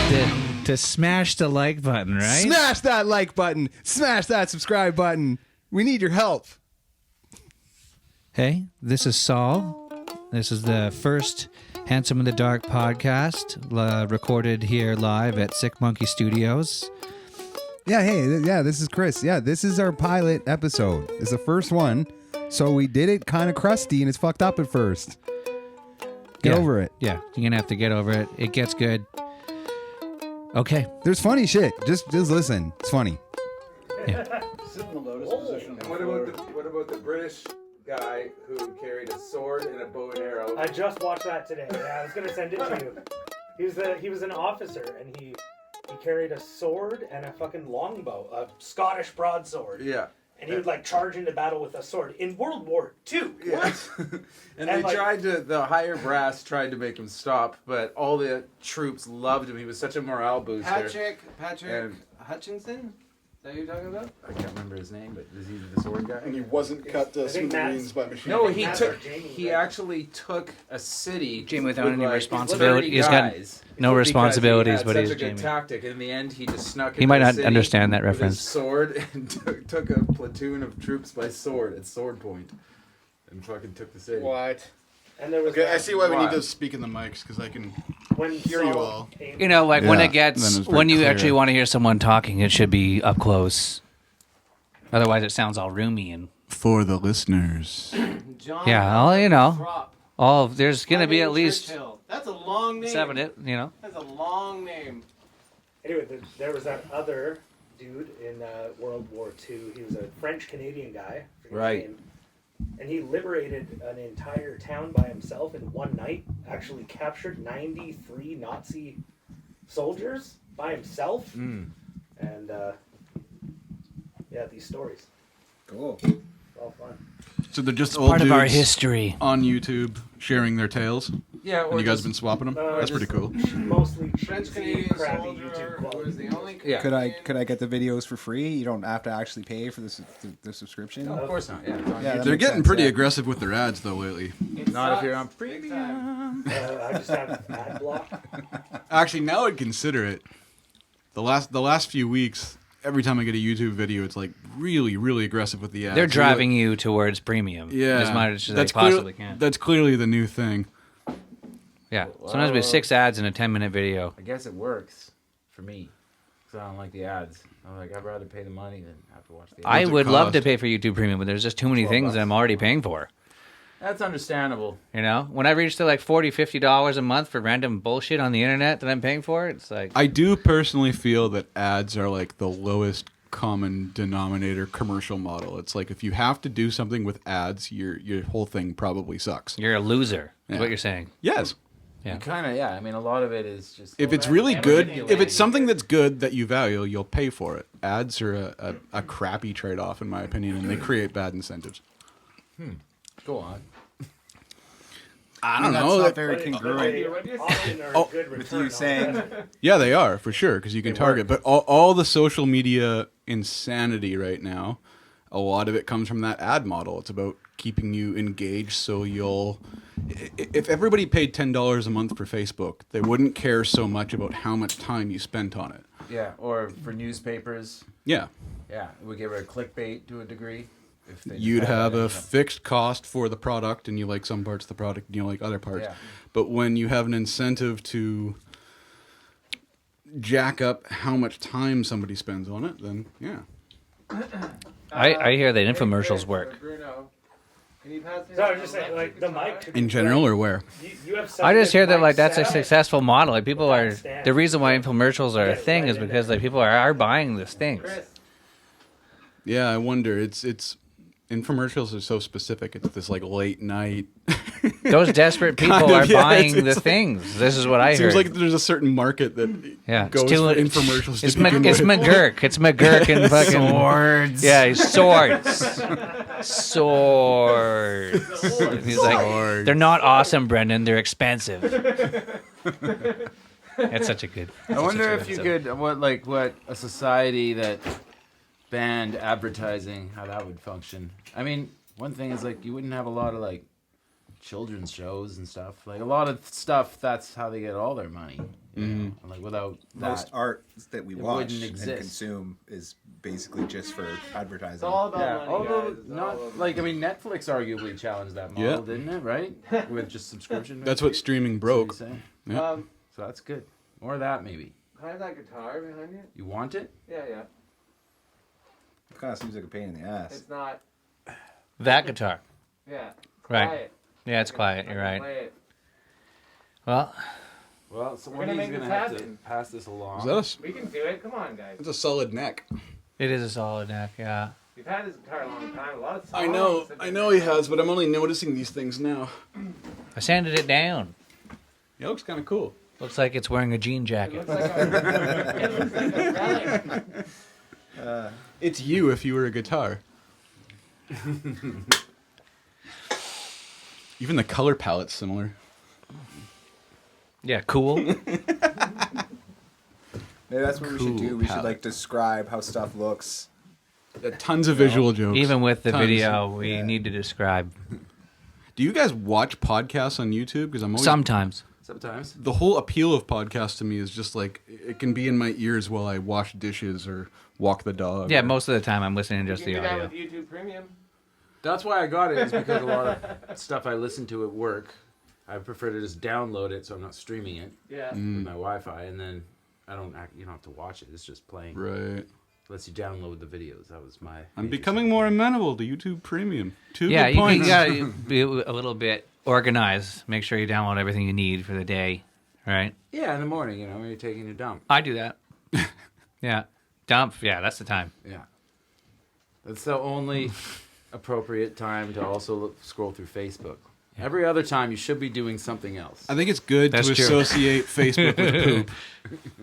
to smash the like button, right? Smash that like button. Smash that subscribe button. We need your help. Hey, this is Saul. This is the first Handsome in the Dark podcast recorded here live at Sick Monkey Studios. Yeah, hey, this is Chris. Yeah, this is our pilot episode. It's the first one. So we did it kind of crusty and it's fucked up at first. Get over it. Yeah, you're going to have to get over it. It gets good. Okay. There's funny shit. Just listen. It's funny. Yeah. Sit in the lotus position. And what about the British guy who carried a sword and a bow and arrow? I just watched that today. Yeah, I was gonna send it to you. He was an officer and he carried a sword and a fucking longbow, a Scottish broadsword. Yeah. And he would like charge into battle with a sword in World War II. Yes. and they like, the higher brass tried to make him stop, but all the troops loved him. He was such a morale booster. Patrick And- Hutchinson? Is that who you're talking about? I can't remember his name, but is he the sword guy? And he wasn't cut to I think smithereens by machine No, guns. he Matt took. or Jamie, He right? actually took a city. Jamie without with any like responsibility. 30 He's got guys no because responsibilities, he had but such he's a good Jamie. tactic. In the end, he just snuck. He into might the not city understand that with reference. his sword and took a platoon of troops by sword at sword point, and fucking took the city. What? And there was Okay, that I see why we need Why? to speak in the mics, because I can when hear you Saul all. came- You know, like when Yeah, it gets, then it's very when you clear. actually want to hear someone talking, it should be up close. Otherwise, it sounds all roomy and For the listeners. John yeah. You know, Throp. there's gonna be at least Churchill. That's a long name. 7. You know. That's a long name. Anyway, there was that other dude in World War II. He was a French-Canadian guy. I forget his Right. name. And he liberated an entire town by himself in one night. Actually captured 93 Nazi soldiers by himself. Mm. And, yeah, these stories. Cool. It's all fun. So they're just old Part of our dudes history. on YouTube sharing their tales, Yeah, and you guys have been swapping them. That's pretty cool. Mostly French cheesy, Canadian crappy soldier YouTube who was quality. the only. Yeah. Could I get the videos for free? You don't have to actually pay for the subscription. No, of course not. Yeah. Yeah, that They're makes getting sense, pretty yeah. aggressive with their ads though lately. Not if you're on Big time. I just have ad block. Actually, now I'd consider it. The last few weeks, every time I get a YouTube video, it's like really aggressive with the ads. They're driving you towards premium. Yeah, As much as that's they possibly can. That's clearly the new thing. Yeah. Sometimes we have 6 ads in a 10-minute video. I guess it works for me. Because I don't like the ads. I'm like, I'd rather pay the money than have to watch the ads. I What's it would love cost? to pay for YouTube Premium, but there's just too many things that I'm already paying for. That's understandable. You know, when I reach to like $40, $50 a month for random bullshit on the internet that I'm paying for, it's like I do personally feel that ads are like the lowest common denominator commercial model. It's like if you have to do something with ads, your whole thing probably sucks. you're a loser. Is Yeah. what you're saying. Yes. Yeah. Kind of, yeah. I mean, a lot of it is just. If it's really good, if it's something that's good that you value, you'll pay for it. Ads are a crappy trade-off, in my opinion, and they create bad incentives. Go on. I don't That's know. not very But it- congruent but they often are Oh, good with return you on saying investment. Yeah, they are, for sure, because you can target. But all the social media insanity right now, a lot of it comes from that ad model. It's about keeping you engaged so you'll... If everybody paid $10 a month for Facebook, they wouldn't care so much about how much time you spent on it. Yeah, or for newspapers. Yeah. Yeah, we give it a clickbait to a degree. If they You'd decide have that a income. fixed cost for the product, and you like some parts of the product, and you like other parts. Yeah. But when you have an incentive to jack up how much time somebody spends on it, then yeah. I hear that infomercials work. Bruno, can you pass me So I that was just saying, electric like, the guitar? mic should be In general, or where? You have such I just good hear that mic like that's a setup. successful model. Like people are Stand. the reason why infomercials are a Get it thing right is in because there. like people are buying these things. Chris, Yeah, I wonder. It's infomercials are so specific. It's this like late night. Those desperate people Kind of, are yeah, buying it's the like- things. This is what I Seems heard. like there's a certain market that Yeah, goes it's too, for infomercials. It's to begin it's with. McGurk. It's McGurk and fucking Swords. Yeah, swords. He's like, they're not awesome, Brendan. They're expensive. That's such a good. I wonder such a if good you episode. could what a society that banned advertising, how that would function. I mean, one thing is like you wouldn't have a lot of like children's shows and stuff. Like a lot of stuff, that's how they get all their money You know? And, like without Most that, art that we it watch wouldn't and exist. consume is basically just for advertising. It's all about yeah, money, although guys. It's not all about like I mean Netflix arguably challenged that model, Yeah. didn't it? Right, with just subscription. That's what streaming broke. That's what he's saying. Yeah. So that's good. More of that maybe. Can I have that guitar behind you? You want it? Yeah, yeah. It kind of seems like a pain in the ass. It's not. That guitar. Yeah. It's Right. quiet. Yeah, it's quiet. I You're can right. play it. Well, Well, so We're one gonna of you's make gonna this have to happen. pass this along. Is that a s We can do it. Come on, guys. It's a solid neck. it is a solid neck. Yeah. We've had this guitar a long time. A lot of songs. I know have been- he has, but I'm only noticing these things now. I sanded it down. It looks kind of cool. Looks like it's wearing a jean It jacket. looks like a, it looks like a relic. It's you if you were a guitar. Even the color palette's similar. Yeah, cool. Maybe that's what we should do. Cool We should palette. like describe how stuff looks. Tons of visual jokes. Even with the Tons. video, we Yeah. need to describe. Do you guys watch podcasts on YouTube? Because I'm always Sometimes. Sometimes. the whole appeal of podcasts to me is just like it can be in my ears while I wash dishes or walk the dog. Yeah, or- most of the time I'm listening to You just can the do that audio. with YouTube Premium. That's why I got it. Is because a lot of stuff I listen to at work, I prefer to just download it so I'm not streaming it Yeah. with my Wi-Fi, and then you don't have to watch it. It's just playing. Right. Lets you download the videos. That was my. I'm major becoming more amenable to YouTube Premium. Two Yeah, good you points. gotta be a little bit organized. Make sure you download everything you need for the day. Right? Yeah, in the morning, when you're taking your dump. I do that. Yeah. Dump. Yeah, that's the time. Yeah. That's the only appropriate time to also scroll through Facebook. Every other time, you should be doing something else. I think it's good That's to true. associate Facebook with poop.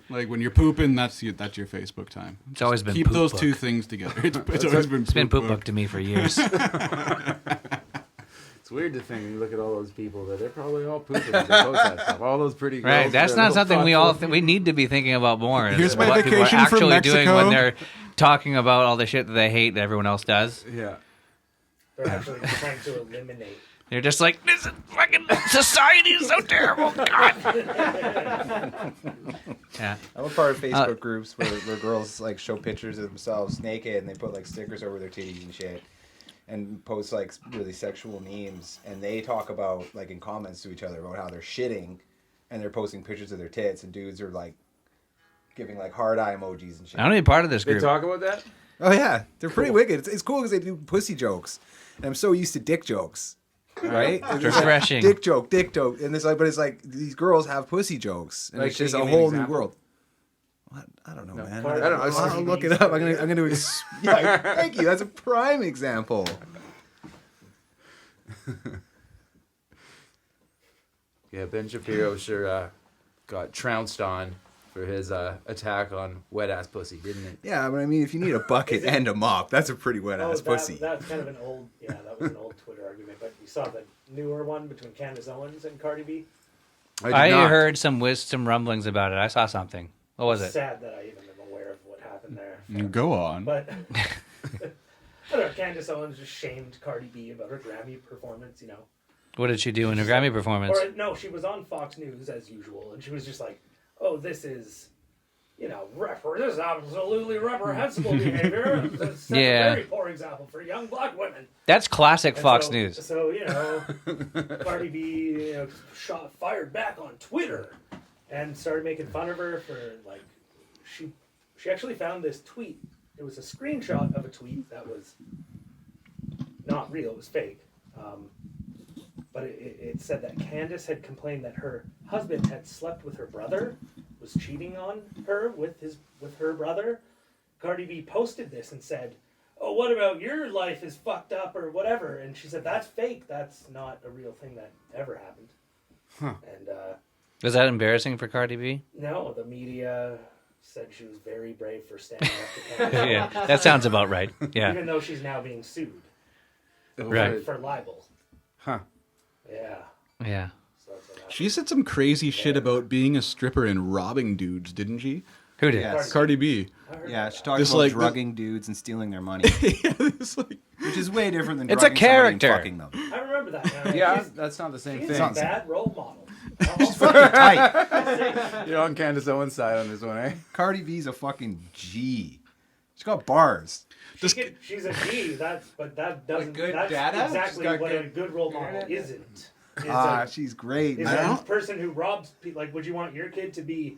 Like when you're pooping, that's your Facebook time. It's always been Keep poop those book. two things together. It's always been It's been poop book. book to me for years. It's weird to think when you look at all those people that they're probably all pooping as they post that stuff. All those pretty girls. Right. That's with their not something we little all thoughtful we need to be thinking about more. is Here's my what people are vacation from actually doing when Mexico. they're talking about all the shit that they hate that everyone else does. feet. Yeah. They're actually trying to eliminate. They're just like, this is fucking society is so terrible. God. Yeah. I'm a part of Facebook groups where girls like show pictures of themselves naked and they put like stickers over their titties and shit, and post like really sexual memes. And they talk about like in comments to each other about how they're shitting, and they're posting pictures of their tits, and dudes are like giving like hard eye emojis and shit. I don't need part of this They group. talk about that? Oh yeah, they're pretty wicked. It's cool because they do pussy jokes, and I'm so used to dick jokes. Right? It's just like, refreshing. dick joke, and it's like, but it's like these girls have pussy jokes, and Like, it's just can a you give me an who new example? world. What? I don't know, man. part I of don't know. the I'll look it up. I'm gonna. Yeah, thank you. That's a prime example. Yeah, Ben Shapiro sure got trounced on for his attack on wet ass pussy, didn't it? Yeah, but I mean, if you need a bucket and a mop, that's a pretty wet ass pussy. That's kind of an old, that was an old Twitter argument. But you saw the newer one between Candace Owens and Cardi B. I heard some rumblings about it. I saw something. What was it? Sad that I even am aware of what happened there. Go on. But I don't know. Candace Owens just shamed Cardi B about her Grammy performance. What did she do in her Grammy performance? Or no, she was on Fox News as usual, and she was just like, "Oh, this is." This is absolutely reprehensible behavior. It's a Yeah. very poor example for young black women. That's classic And Fox so- News. So, Cardi B fired back on Twitter and started making fun of her for, like, she actually found this tweet. It was a screenshot of a tweet that was not real, it was fake. But it said that Candace had complained that her husband had slept with her brother, was cheating on her with her brother. Cardi B posted this and said, "Oh, what about your life is fucked up or whatever?" And she said, "That's fake. That's not a real thing that ever happened." And Was that embarrassing for Cardi B? no, the media said she was very brave for standing up to Candace, Yeah, that sounds about right. Yeah. even though she's now being sued Right. for libel. Huh. Yeah. Yeah. So that's what happened. She said some crazy shit about being a stripper and robbing dudes, didn't she? Who did? Yes. Cardi B. I heard Yeah, that. she talked Just about like drugging dudes and stealing their money, Yeah, it's like which is way different than It's a drugging somebody and character. fucking them. I remember that. Now. Yeah, She's, that's not the same she's thing. a bad role model. She's fucking tight. You're on Candace Owens' side on this one, eh? Cardi B's a fucking G. She's got bars. She's a G. But that doesn't. good That's data? exactly She's got what a good good role model internet? isn't. Is She's great. is man. a person who robs people. Like, would you want your kid to be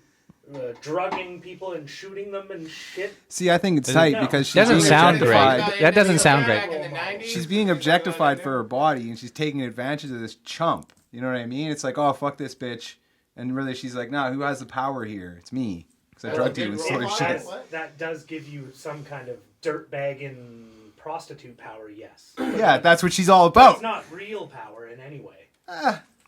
drugging people and shooting them and shit? See, I think it's tight No. because she's Doesn't being sound great. objectified. That doesn't sound Back great. in the 90s, She's being objectified for her body, and she's taking advantage of this chump. You know what I mean? It's like, oh, fuck this bitch. And really, she's like, nah, who has the power here? It's me. Because I drugged you and stole your shit. That does give you some kind of dirtbag and prostitute power, yes. Yeah, that's what she's all But about. it's not real power in any way.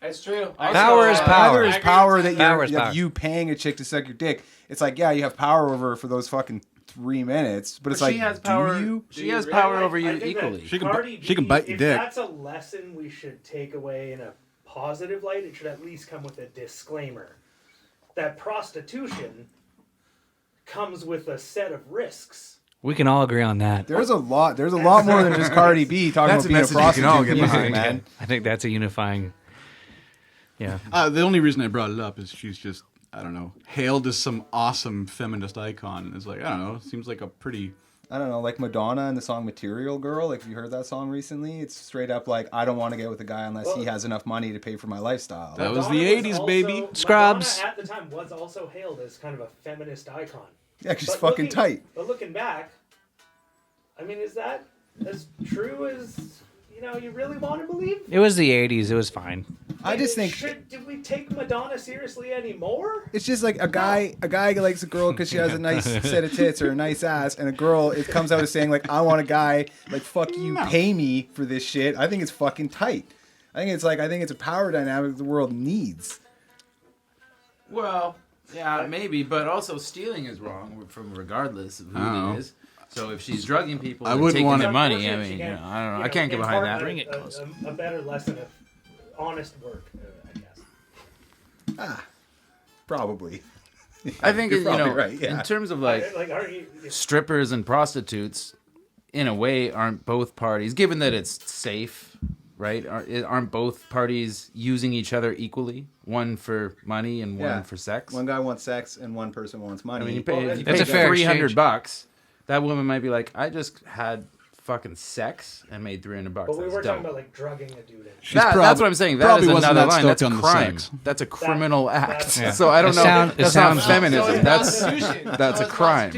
That's true. Power is Also, power. Either is power that Power you're is of power. you paying a chick to suck your dick. It's like, yeah, you have power over her for those fucking 3 minutes, but it's like, she has power. do you? She has power over I you think that equally. She can Cardi she can B, bite your if dick. that's a lesson we should take away in a positive light, it should at least come with a disclaimer that prostitution comes with a set of risks. We can all agree on that. There's a lot more than just Cardi B talking That's about a being a message we prostitute can all get music, behind. man. I think that's a unifying. Yeah. The only reason I brought it up is she's just, I don't know, hailed as some awesome feminist icon. It's like, I don't know, seems like a pretty... I don't know, like Madonna and the song Material Girl. Like, if you heard that song recently, it's straight up like, I don't want to get with a guy unless he has enough money to pay for my lifestyle. That was Madonna the 80s, also- baby. Scrubs. Madonna at the time was also hailed as kind of a feminist icon. Yeah, she's But fucking tight. But looking back, I mean, is that as true as you really want to believe? It was the 80s. It was fine. I just think Did we take Madonna seriously anymore? it's just like a guy likes a girl because she has a nice set of tits or a nice ass, and a girl it comes out as saying like, I want a guy like, fuck you, pay me for this shit. I think it's fucking tight. I think it's a power dynamic the world needs. Well, yeah, maybe, but also stealing is wrong from regardless of who Oh. it is. So if she's drugging people I and wouldn't taking wanna- their money, I Unfortunately, mean, she I don't know. I can't get behind that. Bring it close. A better lesson of honest work, I guess. Probably. I think You're probably you know, right, yeah. in terms of like Like, are you? strippers and prostitutes, in a way, aren't both parties, given that it's safe, right? Aren't both parties using each other equally? One for money and Yeah. one for sex. One guy wants sex and one person wants money. I mean, you pay, Well, if you that's pay a fair exchange. $300. That woman might be like, I just had fucking sex and made $300. But we That's were dope. talking about like drugging a dude. She's That's what I'm saying. That probably is wasn't another that line. stoked That's a on the crime. sex. That's a criminal act. that's- So I don't It know. sound- it That's not sounds- feminism. That's a crime.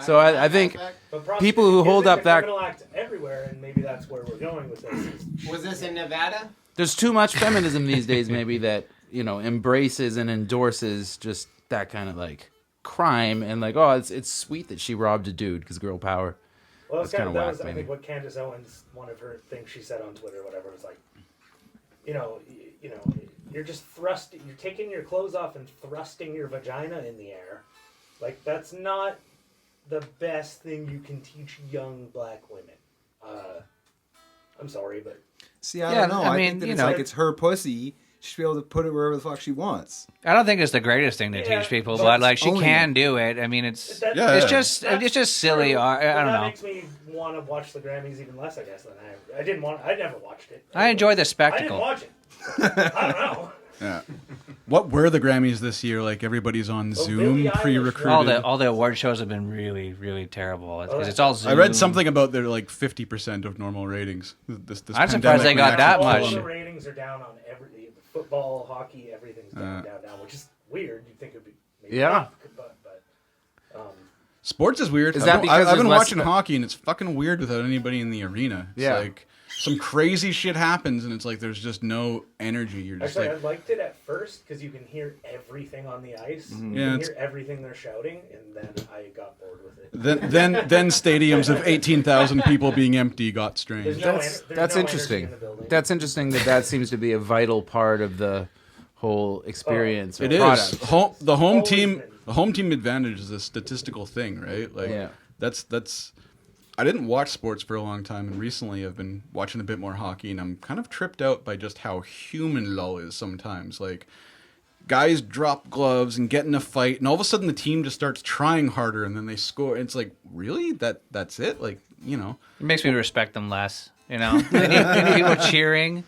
So I think But people who hold isn't up a that- criminal act everywhere, and maybe that's where we're going with this. Was this in Nevada? there's too much feminism these days, maybe that embraces and endorses just that kind of like crime and like, oh, it's sweet that she robbed a dude because girl power. Well, it's That's kind of kinda that whack, was I maybe. think what Candace Owens, one of her things she said on Twitter, or whatever, was like, you're just you're taking your clothes off and thrusting your vagina in the air, like that's not the best thing you can teach young black women. I'm sorry, but See, I Yeah, don't know. I I mean, think that you it's know. like it's her pussy. She should be able to put it wherever the fuck she wants. I don't think it's the greatest thing to Yeah, teach people, but but like she owning can do it. I mean, it's that, Yeah, it's yeah. just it's just silly. true, I but don't that know. makes me want to watch the Grammys even less, I guess, than I never watched it. I enjoy the I didn't spectacle. watch it. I don't know. Yeah. What were the Grammys this year? Like everybody's on Billie Zoom, Eilish, pre-recruited. All the award shows have been really really terrible because it's all Zoom. I read something about they're like 50% of normal ratings. This I'm surprised they pandemic got may that actually much. All pull the them. ratings are down on football, hockey, everything's down, which is weird. You'd think it'd be maybe Yeah. not, but Sports is weird. Is that I've because been there's less watching spe- hockey and it's fucking weird without anybody in the arena. It's Yeah. like some crazy shit happens and it's like there's just no energy. You're just actually, I like, liked it at first because you can hear everything on the ice. You Yeah, can it's- hear everything they're shouting, and then I got bored with it. then stadiums of 18,000 people being empty got There's strange. no That's en- there's no energy interesting. in the building. That's interesting that seems to be a vital part of the whole experience. or It is product. the home Always team. been. The home team advantage is a statistical thing, right? Like Yeah. that's. I didn't watch sports for a long time, and recently I've been watching a bit more hockey, and I'm kind of tripped out by just how human LOL is sometimes. Like guys drop gloves and get in a fight, and all of a sudden the team just starts trying harder, and then they score. It's like, really? That's it? Like, It makes me respect them less. You need people cheering.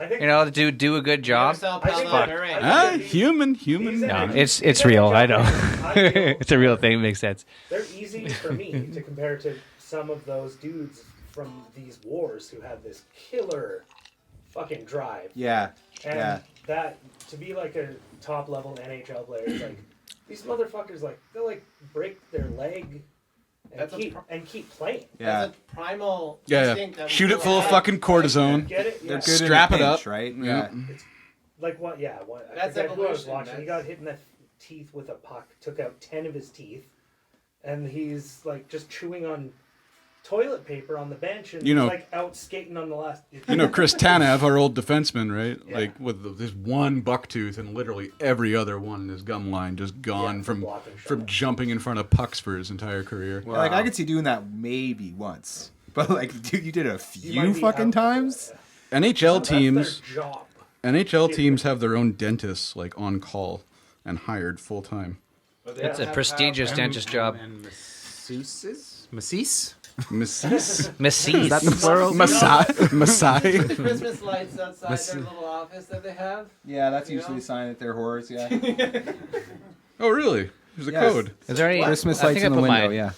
I think do a good You job. ever saw I think Pal that- Allen Ah, He's- human. he's No, a- it's he's a real. I job know. man. I feel It's a real thing. It makes sense. they're easy for me to compare to some of those dudes from these wars who have this killer fucking drive. Yeah. And Yeah. that to be like a top level NHL player, it's like these motherfuckers like they'll like break their leg and That's a keep playing. Yeah. That's a primal Yeah, instinct yeah. that we Shoot it still full of have. fucking cortisone. Get it? They're Yeah. good Strap in it a up. pinch, right? Yeah. Like what? Yeah. What, I That's forget who I was evolution, watching. He got hit in the teeth with a puck, took out 10 of his teeth, and he's like just chewing on toilet paper on the bench and You know- like out skating on the last. You know Chris Tanev, our old defenseman, right? Yeah. Like with this one buck tooth and literally every other one in his gum line just gone Yeah, from blocking shot. from jumping in front of pucks for his entire career. Yeah, like I could see doing that maybe once, but like, dude, you did a You few might be fucking out for times. that, NHL That's teams their job. NHL teams have their own dentists like on call and hired full time. It's a prestigious dentist job. And masseuses? Masseuse? Masseuse? Masseuse. Is that the plural? Masai? The Christmas lights outside Listen. their little office that they have. Yeah, that's You usually know? a sign that they're whores. Yeah. Oh, really? There's a Yes. code. Is there any Christmas I lights think in I the put window. mine Yeah,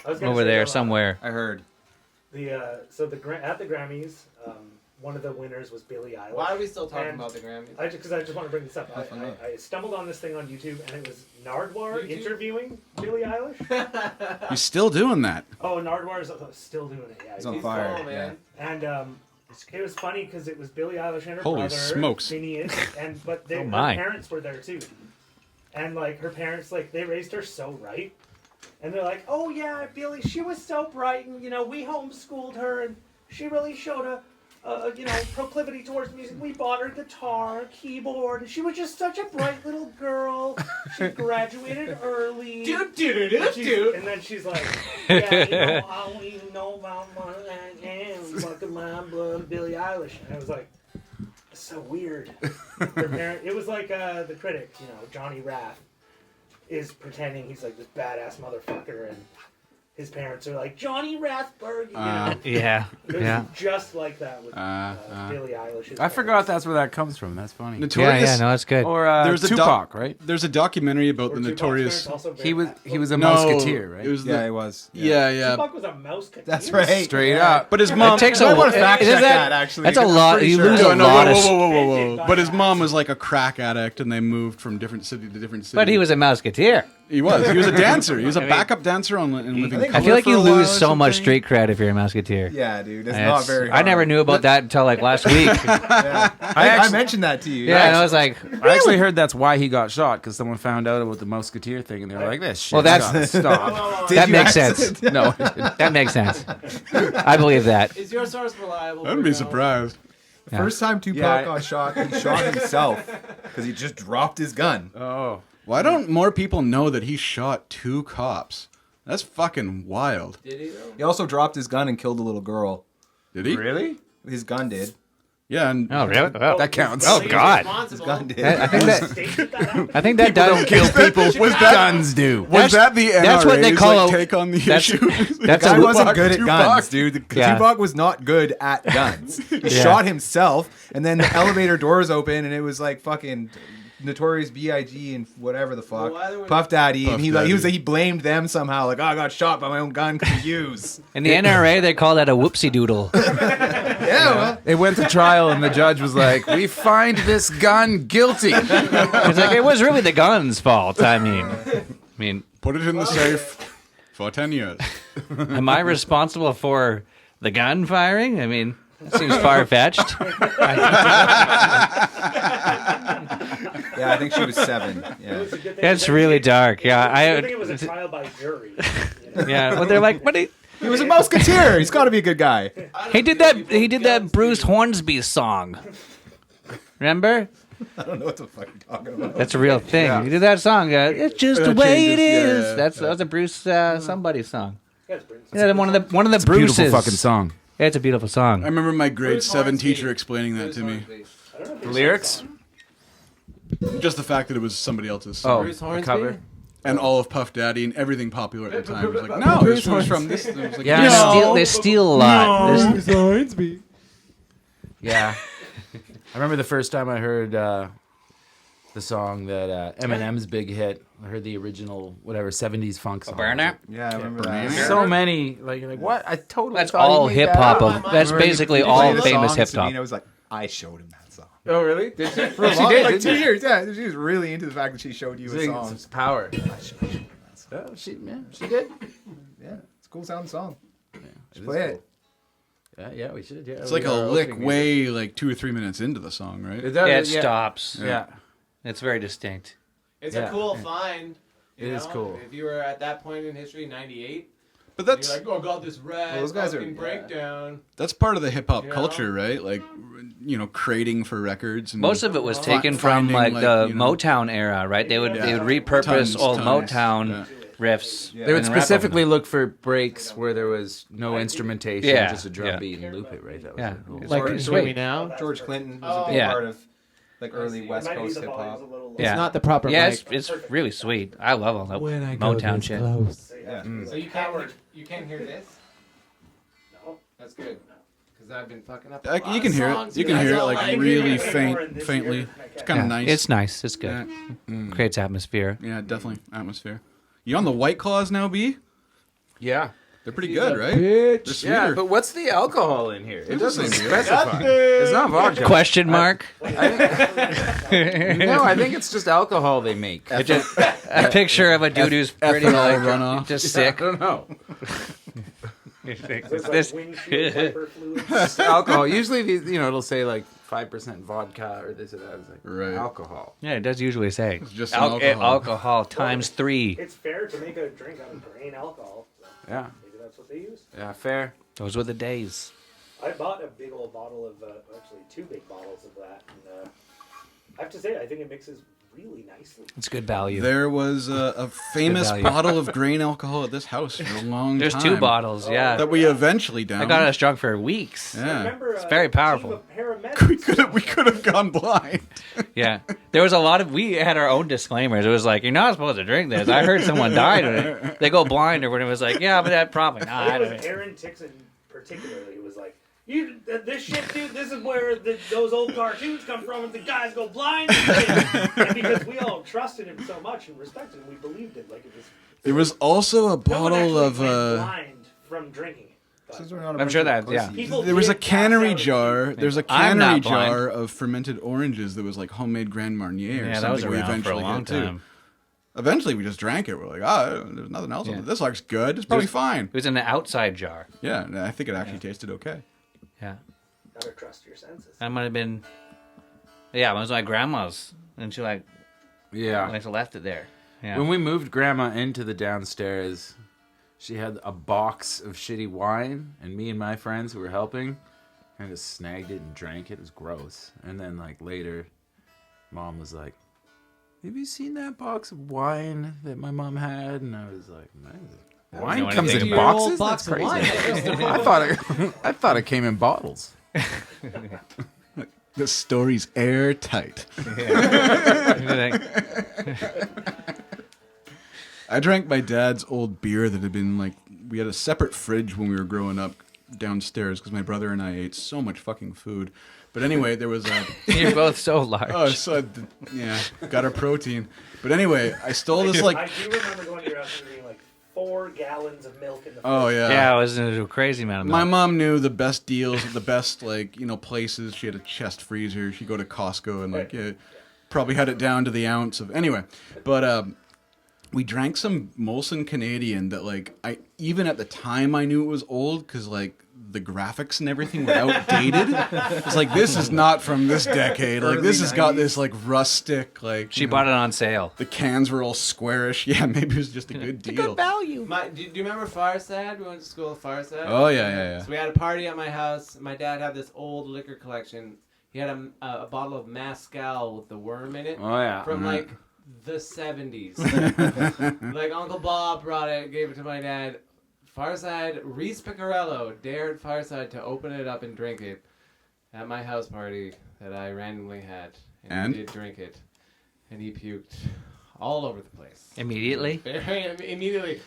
I was gonna over say, there though, somewhere. I heard. At the Grammys, one of the winners was Billie Eilish. Why are we still talking And about the Grammys? I just want to bring this up. That's fine. I stumbled on this thing on YouTube, and it was Nardwar YouTube? interviewing Billie Eilish. He's still doing that. Oh, Nardwar is still doing it. Yeah, He's on He's fire. cool, man. and it was funny because it was Billie Eilish and her Holy brother, smokes. Phineas, but Oh her my. parents were there too. And like her parents, like they raised her so right, and they're like, "Oh yeah, Billie, she was so bright, and we homeschooled her, and she really showed a proclivity towards music. We bought her guitar, keyboard, and she was just such a bright little girl. She graduated early." And then she's like, "Yeah, I don't even know about my fucking my blood, Billie Eilish." And I was like, "It's so weird." It was like the critic, Johnny Rath, is pretending he's like this badass motherfucker, and his parents are like Johnny Rathberg. Yeah. It was Yeah. just like that with Billie Eilish. I forgot that's where that comes from. That's funny. Notorious. No, that's good. Or There's a Tupac, right? There's a documentary about the Notorious. He was a No, musketeer, right? It was Yeah, the, it was. yeah. Tupac was a mouse. That's right. Straight Yeah. up. But his mom. It takes I a want to fact isn't check that, actually. That's a because I'm lot. pretty You sure. lose No, a no, lot whoa, of. whoa, whoa, whoa, whoa. By But his accident. mom was like a crack addict, and they moved from different city to different city. But he was a musketeer. He was. He was a dancer. He was a mean, backup dancer on in Living think I feel like Colour you for a while lose or so much something. street cred if you're a musketeer. Yeah, dude, it's And not it's- very. I never hard. knew about that until like last week. Yeah. I mentioned that to you. Yeah, and I was like, I actually heard that's why he got shot, because someone found out about the musketeer thing, and they were like, "This shit." Well, that's- stop. Did that you makes actually- sense. No, That makes sense. I believe that. Is your source reliable? I wouldn't be Bruno? surprised. Yeah. First time Tupac Yeah, got shot, he shot himself because he just dropped his gun. oh, Why don't more people know that he shot 2 cops? That's fucking wild. Did he though? He also dropped his gun and killed a little girl. Did he? really? His gun did. Yeah, and Oh, really? Oh, That counts. Oh, God. His gun did. I think that. Stated that happened. I think that does. Kill people with guns do. was that the NRA's that's what they call a- take on the that's- issue? that's Guy a- wasn't good at Tupac. guns, dude. Yeah. Tupac was not good at guns. He Yeah. shot himself, and then the elevator doors open, and it was like fucking Notorious B.I.G. and whatever the fuck, Well, either way- Puff Daddy, Puff and he Daddy. he blamed them somehow, like, oh, I got shot by my own gun to use. In the NRA, they call that a whoopsie doodle. Yeah, well, They went to trial, and the judge was like, "We find this gun guilty." It's like it was really the gun's fault. I mean, Put it in the safe for 10 years. am I responsible for the gun firing? I mean, that seems far fetched. yeah, I think she was 7. It Yeah, was a good thing It's that- really dark. Yeah, I think it was a trial by jury. Yeah, well, they're like, but he was a musketeer. He's got to be a good guy. he did that. He did that Bruce Hornsby song. Remember? I don't know what the fuck you're talking about. That's a real thing. He did that song. It's just the That way it changes, yeah, is. yeah, That was a Bruce somebody song. Guys, bring- Yeah, one of the Bruces. Beautiful fucking song. Yeah, it's a beautiful song. I remember my grade Bruce 7 Hornsby. teacher explaining that Bruce to me. Hornsby. I don't know if The there's lyrics? some Just the fact that it was somebody else's Oh, song. Bruce the Hornsby? cover. And all of Puff Daddy and everything popular at the time. It was like, no, this was from this. It was like, Yeah, They I know. steal a lot. There's- Yeah. I remember the first time I heard the song that Eminem's big hit. I heard the original, whatever, 70s funk song. Burner? Yeah, I remember that. So many, like what? I totally That's thought he all made hip that hop. up. That's basically all famous hip hop. Sabina was like, I showed him that song. Oh, really? Did she? For a She long, did, like didn't 2 she? years. Yeah, she was really into the fact that she showed you a song. It's power. I showed you that song. Oh, she did. Yeah, it's a cool sounding song. It is Play it. cool. Yeah, we should. Yeah, It's like a lick way like 2 or 3 minutes into the song, right? It does, Yeah, it stops. Yeah. It's very distinct. It's Yeah. a cool find. It is cool. If you were at that point in history, 98, But you're that's like, oh, got this rad those guys are- fucking yeah. breakdown. that's part of the hip hop You know? culture, right? Like, creating for records. And Most of it was Fi- taken from finding, like like, the you know- Motown era, right? They would Yeah. repurpose old Tons. Motown Yeah. riffs. Yeah. They would and rap specifically them. look for breaks where there was no instrumentation, Yeah, just a drum yeah. beat and loop it, right? That was Yeah. the whole- It's like- George, Sway Me now? George Clinton was a big Yeah. part of like early It West might be Coast the hip volume's hop. a little Yeah. It's not the proper Yeah, mic. it's really sweet. I love all that When I go Motown this shit. close. Yeah. So you can't hear this? No. That's good. Because I've been fucking up. You can hear it. You can hear it like I really can hear it faintly. this It's year. kind of Yeah, nice. It's nice. It's good. Yeah. Creates atmosphere. Yeah, definitely atmosphere. You on the White Claws now, B? Yeah. They're pretty good, right? They're sweeter. Yeah, but what's the alcohol in here? It doesn't Nothing. specify. It's not vodka. Question mark? No, I think it's just alcohol they make. A picture of a dude who's pretty ethanol like runoff. just I sick. don't know. It's This- like windshield wiper fluid. It's alcohol. Usually, it'll say like 5% vodka or this or that. It's like Right. alcohol. Yeah, it does usually say just some alcohol. alcohol times 3. It's fair to make a drink out of grain alcohol. So Yeah. maybe that's what they use. Yeah, fair. Those were the days. I bought a big old bottle of, actually 2 big bottles of that. And I have to say, I think it mixes really nicely. It's good value. There was a famous value. bottle of grain alcohol at this house for a long There's time. 2 bottles, yeah. that we eventually downed. I got us drunk for weeks. Yeah. Remember, It's very powerful. We could have gone blind. Yeah. There was a lot of, we had our own disclaimers. It was like, you're not supposed to drink this. I heard someone died when they go blind or when it was like, yeah, but that probably not. I It don't was know. Aaron Tixon particularly who was like, this shit, dude, this is where those old cartoons come from and the guys go blind and shit. And because we all trusted him so much and respected him, we believed him. Like it was, There was also a no one bottle actually of went blind from drinking it. But I'm sure that, yeah. people there was a did pass cannery out. jar. There's a I'm cannery not blind. jar of fermented oranges that was like homemade Grand Marnier. Or Yeah, that was something we around for a eventually long got, too. time. Eventually, we just drank it. We're like, there's nothing else. Yeah. This looks good. It's probably fine. It was in the outside jar. Yeah, and I think it actually tasted okay. Yeah. Gotta trust your senses. That might have been, yeah, it was my grandma's. And she Yeah. left it there. Yeah. When we moved Grandma into the downstairs, she had a box of shitty wine, and me and my friends who were helping kind of snagged it and drank it. It was gross. And then, like, later, Mom was like, have you seen that box of wine that my mom had? And I was like, man, know wine comes anything in about it. boxes? Old box That's of crazy. wine. I thought it came in bottles. The story's airtight. I drank my dad's old beer that had been like, we had a separate fridge when we were growing up downstairs because my brother and I ate so much fucking food. But anyway, there was a. You're both so large. Oh, so yeah, got our protein. But anyway, I stole this like. I do remember going to your house and getting like 4 gallons of milk in the Oh fridge. yeah. Yeah, it was a crazy amount of milk. My mom knew the best deals at the best places. She had a chest freezer. She'd go to Costco and probably had it down to the ounce of anyway. But we drank some Molson Canadian that I even at the time I knew it was old because the graphics and everything were outdated. It's like this is not from this decade. Like this has got this rustic She bought it on sale. The cans were all squarish. Yeah, maybe it was just a good deal. value. Do you remember Fireside? We went to school at Fireside. Oh yeah. So we had a party at my house. My dad had this old liquor collection. He had a bottle of Mezcal with the worm in it Oh, yeah. from the 70s. Like Uncle Bob brought it, gave it to my dad. Fireside, Reese Picarello dared Fireside to open it up and drink it at my house party that I randomly had. And? He did drink it. And he puked all over the place. Immediately? Immediately.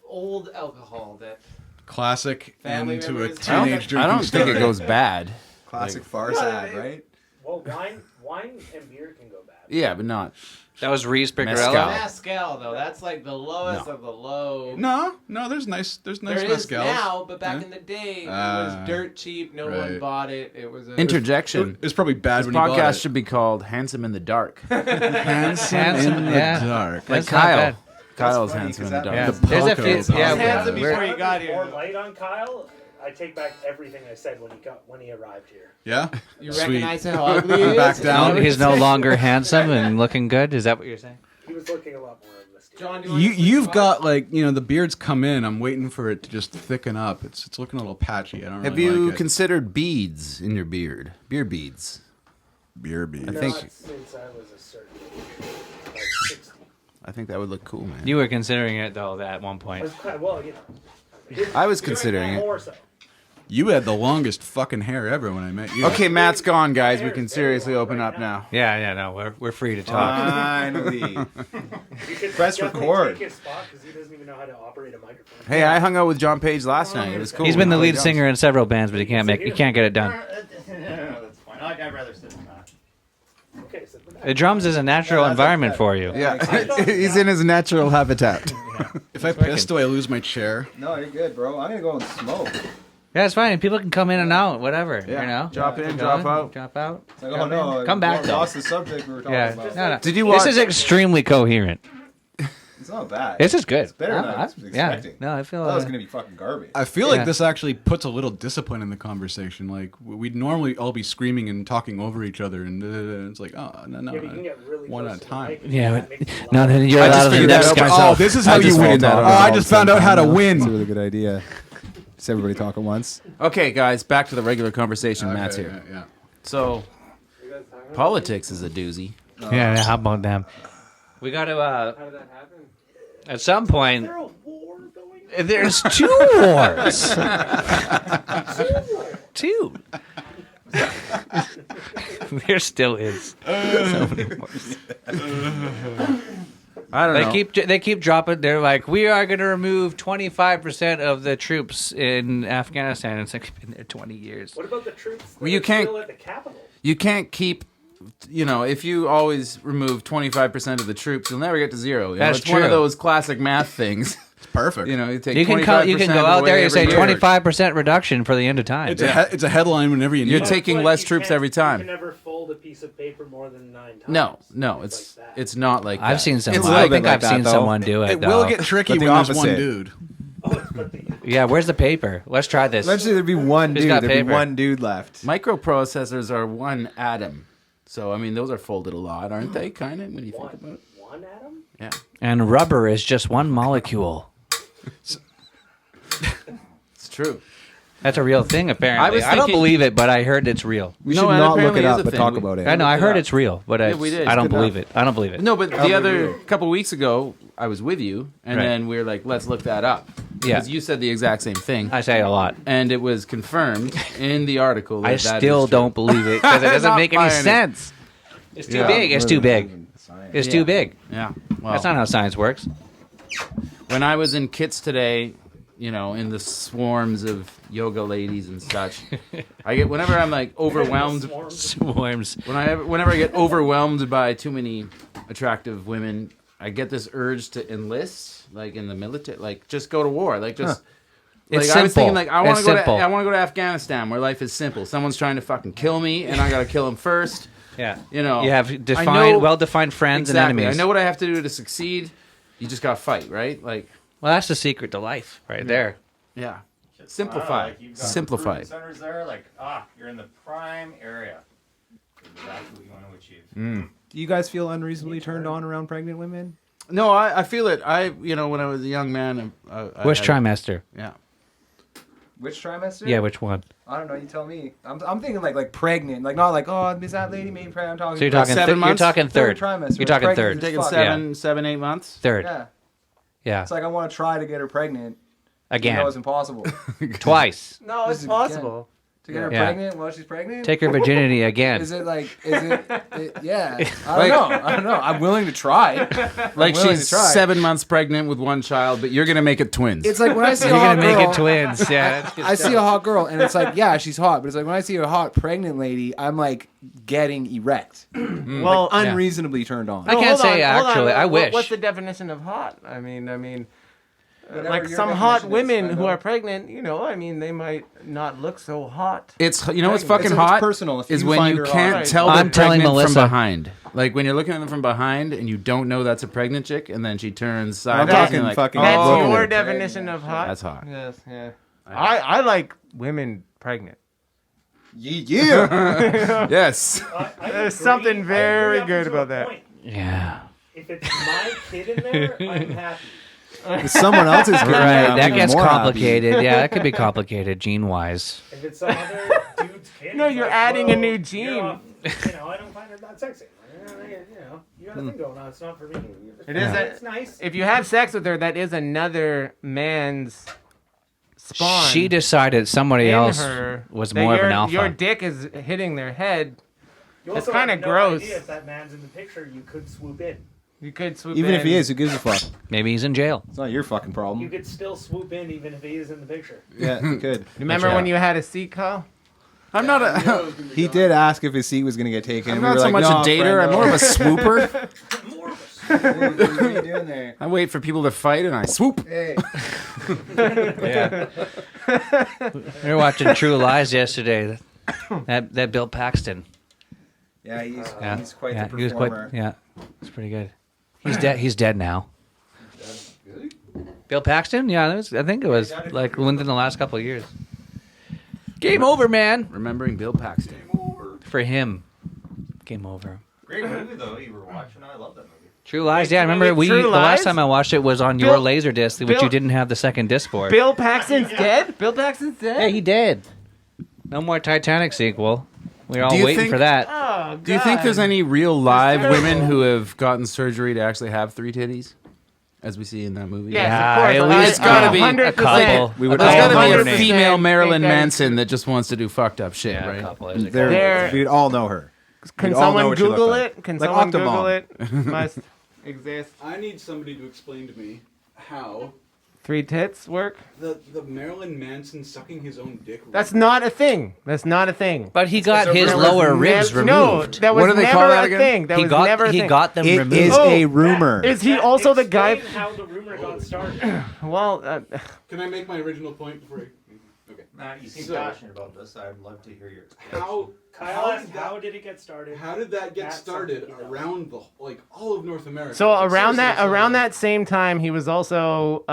Old alcohol that... Classic Family end to a members. teenage drinking I don't think story. it goes bad. Classic Far Side, right? Well, wine and beer can go bad. Yeah, but not. That was Reese Mezcal. Picarello. Mescal though, that's like the lowest of the low. No, there's nice There is mezcals. now, but back Yeah. in the day, it Ah, was dirt cheap. No one right. bought it. It was a Interjection. It's probably bad This when you bought podcast it. should be called "Handsome in the Dark." Handsome Handsome, in the yeah. dark. Like That's not Kyle. bad. Kyle's funny, handsome in 'cause the that- dark. Yeah. The There's a Poco few. podcast. Yeah, He was handsome we're- before you got More here. light on Kyle. I take back everything I said when he arrived here. Yeah. You Sweet. recognize how ugly he is? Back down. No, he's no longer handsome and looking good. Is that what you're saying? He was looking a lot more mysterious. John, do you want to You've switch got spots? like the beard's come in. I'm waiting for it to just thicken up. It's looking a little patchy. I don't Have really you like it. considered beads in your beard? Beer beads. beer beard? I think- Not since I was a certain age, like 60. I think that would look cool, man. You were considering it though at one point. Well, you know. I was considering it. More so. You had the longest fucking hair ever when I met you. Okay, Matt's gone, guys. We can seriously open up now. Yeah, no, we're free to talk. Finally. You should Press definitely record. take his spot because he doesn't even know how to operate a microphone. Hey, I hung out with John Page last night. It was cool. He's been the We lead played singer in several bands, but he can't get it done. That's fine. I'd rather sit than that. Okay, so the The drums is a natural environment for you. drums. Yeah, he's in his natural habitat. If I piss, do I lose my chair? No, you're good, bro. I'm gonna go and smoke. Yeah, it's fine. People can come in and out, whatever. Yeah. You know, Drop in, Keep drop going, out. drop out. It's like, oh no, Come back, we though. lost the subject we were talking Yeah, about. no. Did you watch? This is extremely coherent. It's not bad. This is good. It's better than I was yeah. expecting. No, I feel. I thought it was gonna be fucking garbage. I feel Yeah. like this actually puts a little discipline in the conversation. Like we'd normally all be screaming and talking over each other, and it's like, oh no, Yeah, but you can get really one close at a to the time. mic and Yeah, that but- makes it no, loud. then you're I out just of the figured that next out guy. myself. Oh, this is I how just you figured win. that out Oh, I all just the found out time. how to It's a win. really good idea. Just everybody talk at once. Okay, guys, back to the regular conversation. Matt's Okay, here. yeah. So, You guys talking about politics is a doozy. Yeah, how about them? We got to. How did that happen? At some point, Is there a war going on? there's two wars. Two. There still is. So many wars. I don't know. They keep dropping. They're like, we are going to remove 25% of the troops in Afghanistan. It's like we've been there 20 years. What about the troops that Well, you are can't- still at the Capitol? You can't keep, if you always remove 25% of the troops, you'll never get to zero. You know, That's it's one of true. those classic math things. It's perfect. You take You can 25% you can go out away there and every say year. 25% reduction for the end of time. It's a headline whenever you need You're it. taking But less you troops can't- every time. You can never fold a piece of paper more than 9 times. No, Things it's like that. it's not like that. I've seen someone. a little I bit think like I've that, seen though. someone do it. It will though. get tricky But the when there's one opposite. dude. Yeah, where's the paper? Let's try this. Eventually, there'd be one Who's dude. got There'd be paper? one dude left. Microprocessors are one atom. So, I mean, those are folded a lot, aren't they? Kind of, when you think about it. One atom? Yeah. And rubber is just one molecule. It's true. That's a real thing, apparently. I don't thinking- believe it, but I heard it's real. We No, should and not look apparently it it is up, a but thing. talk We- about it. I know. I look it heard up. it's real, but Yeah, it's, we did. I don't Good believe enough. it. I don't believe it. No, but the How other were you? couple weeks ago, I was with you, and Right. then we were like, let's look that up. Yeah. Because you said the exact same thing. I say it a lot. And it was confirmed in the article that I that still is true. don't believe it because it doesn't Not make any buying it. sense. It's too Yeah. big. It's too big. It's too Yeah. big. Yeah. Well, That's not how science works. when I was in Kits today, in the swarms of yoga ladies and such, I get whenever I'm like overwhelmed. Swarms. Whenever I get overwhelmed by too many attractive women, I get this urge to enlist, like in the military, like just go to war, like just. It's I was thinking, simple. like, I want It's to go to simple. I want to go to Afghanistan, where life is simple. Someone's trying to fucking kill me, and I gotta kill him first. Yeah. You know, You have I defined, know- well-defined friends exactly. and enemies. I know what I have to do to succeed. You just gotta fight, right? Like, Well, that's the secret to life, right there. yeah, simplify, Like you've got simplify. recruitment centers there, like you're in the prime area. That's what you want to achieve. Do you guys feel unreasonably turned on around pregnant women? No, I feel it. When I was a young man, Which had- trimester? Yeah. Which trimester? Yeah, which one? I don't know. You tell me. I'm thinking like pregnant, like not like is that lady made pregnant? I'm talking. So you're like talking. 7 You're months? talking third. trimester. You're talking Pregnant third. as Taking fuck. 7, 8 months. Third. Yeah. Yeah. It's like I want to try to get her pregnant. Again. You know it's impossible. Twice. No, This it's is possible. To get her Yeah. pregnant while she's pregnant? Take her virginity again. Is it yeah. I don't know. I'm willing to try. Like willing she's to try. 7 months pregnant with one child, but you're gonna make it twins. It's like when I see You're a hot gonna make girl, it twins. Yeah. that's good I see stuff. a hot girl and it's like, yeah, she's hot. But it's like when I see a hot pregnant lady, I'm like getting erect. Well, Unreasonably turned on. I can't say hold on. actually. I wish. What's the definition of hot? I mean, Whatever like your some hot definition is, women I who know. are pregnant, they might not look so hot. It's what's fucking It's hot personal. If is you when find you her can't hot- tell I'm they're telling pregnant from Melissa. behind. Like when you're looking at them from behind and you don't know that's a pregnant chick, and then she turns I'm sideways. talking and you're like, fucking That's look at your her. definition of hot. That's hot. Yes, yeah. I like women pregnant. Yeah. Yes. I There's agree. something I agree very up good until a about that. point. Yeah. If it's my kid in there, I'm happy. If someone else's kid, Right. I'm That even gets more happy. complicated. Yeah, that could be complicated gene wise. If it's some other dude's kid, No, it's you're like, adding a well, new you're gene. off- I don't find it that sexy. You got a thing going on. It's not for me. It is It's nice. If you have sex with her, that is another man's spawn. She decided somebody in else her was that more of your- an alpha. Your dick is hitting their head. You It's also kinda have no gross. idea if that man's in the picture, you could swoop in. You could swoop Even in. if he is, who gives a fuck? Maybe he's in jail. It's not your fucking You problem. could still swoop in even if he is in the picture. Yeah, you could. Remember when you had a seat, Kyle? I'm not a. He did ask if his seat was going to get taken. I'm and we not were so like, much no, a dater. friend, I'm no." more of a swooper. More of a What are you doing there? I wait for people to fight and I swoop. Hey. Yeah. We were watching True Lies yesterday. That Bill Paxton. Yeah, he's Yeah. quite yeah, the he was performer. quite. Yeah, it's pretty good. He's dead. He's dead now. Bill Paxton? Yeah, I think it was like within the last couple of years. Game over, man. Remembering Bill Paxton. For him, game over. Great movie though. You were watching. I love that movie. True Lies. Yeah, I remember True the last Lies? time I watched it was on Bill- your Laserdisc, which Bill- you didn't have the second disc for. Bill Paxton's dead? Bill Paxton's dead? Yeah, he did. No more Titanic sequel. We're all Do you waiting think- for that. Oh, Do you think God. there's any real live terrible. women who have gotten surgery to actually have 3 titties, as we see in that movie? Yes, Yeah, of course. at least It's gotta be a 100%. couple. We would There's all got to be a 100% female Marilyn think that- Manson that just wants to do fucked up shit, Yeah, a right? couple. There's a There- couple. There- We'd all know her. Can We'd all know someone what she looked Google like. it? Can Like someone Octomom. Google it? Must exist. I need somebody to explain to me how 3 tits work? the Marilyn Manson sucking his own dick. That's not a thing. That's not a thing. But he got his There was lower ribs nev- removed. No, that was What do they never call that a again? thing. That he was got never a he thing. got them It removed. is Oh, a rumor. Is he also the guy? Explain how the rumor got started. Well, Can I make my original point before? Okay. Matt, you seem So- passionate about this. I'd love to hear your. How Kyle asked, how did it get started? how did that get That's started something he knows. around all of North America? so Like, around seriously, that same time, he was also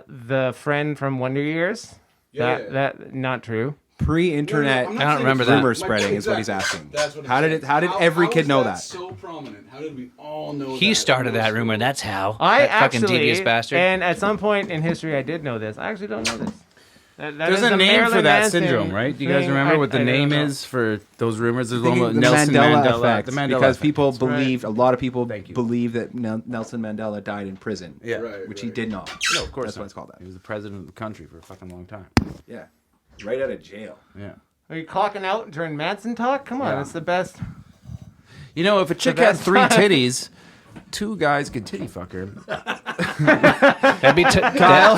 the friend from Wonder Years. Yeah, That not true. Pre-internet I'm not I don't saying remember it's that. rumor My spreading point is what he's exactly. asking. That's what I'm How did saying. it? How did every how kid is know that that? so prominent? How did we all know He that? started that Most rumor. of That's how. I that fucking actually, devious bastard. and at some point in history, I did know this. I actually don't know this. That There's is a name for Marilyn that Manson syndrome, right? Do you guys thing. remember what the I don't name know. is for those rumors? There's one Thinking with the Nelson Mandela Mandela. effect, The Mandela because effect. people right. believed a lot of people Thank you. believe that Nelson Mandela died in prison, Yeah. Right, which he right. did not. No, of course That's not. why it's called He that. was the president of the country for a fucking long time. Yeah, right out of jail. Yeah. Are you clocking out during Manson talk? Come on, Yeah. it's the best. You know, if a chick had best 3 time. titties, 2 guys could titty fuck her. That'd be Kyle,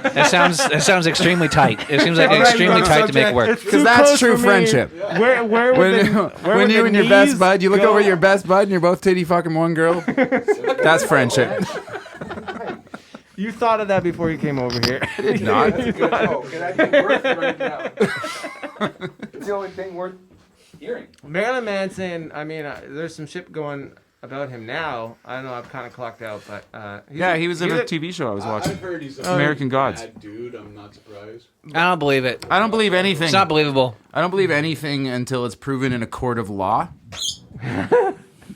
that sounds extremely tight. It seems like All right, extremely we're on tight to make subject. work. It's Because too that's close true for me. friendship. Where would When, the, where when would you the and your best knees bud, you look go? over at your best bud and you're both titty fucking one girl. That's friendship. You thought of that before you came over here. Not. It's the only thing worth hearing. Marilyn Manson. I mean, there's some shit going about him now. I don't know. I've kind of clocked out, but Yeah, he was in he's a TV show I was watching. I've heard he's a American Gods. bad dude. I'm not surprised. I don't believe it. I don't believe anything. It's not believable. I don't believe anything until it's proven in a court of law.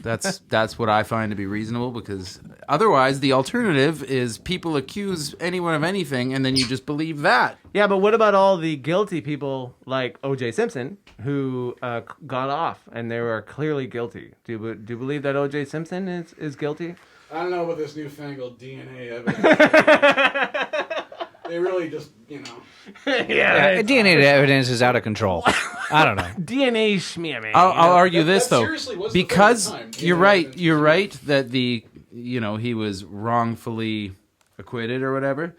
That's what I find to be reasonable, because otherwise the alternative is people accuse anyone of anything and then you just believe that. Yeah, but what about all the guilty people like O.J. Simpson who got off and they were clearly guilty? Do you believe that O.J. Simpson is guilty? I don't know about this newfangled DNA evidence. They really just, you know. Yeah, DNA evidence is out of control. I don't know. DNA schmear, man. I'll argue That- this that though, seriously was the because third time. you're Yeah, right. it's- You're right that he was wrongfully acquitted or whatever,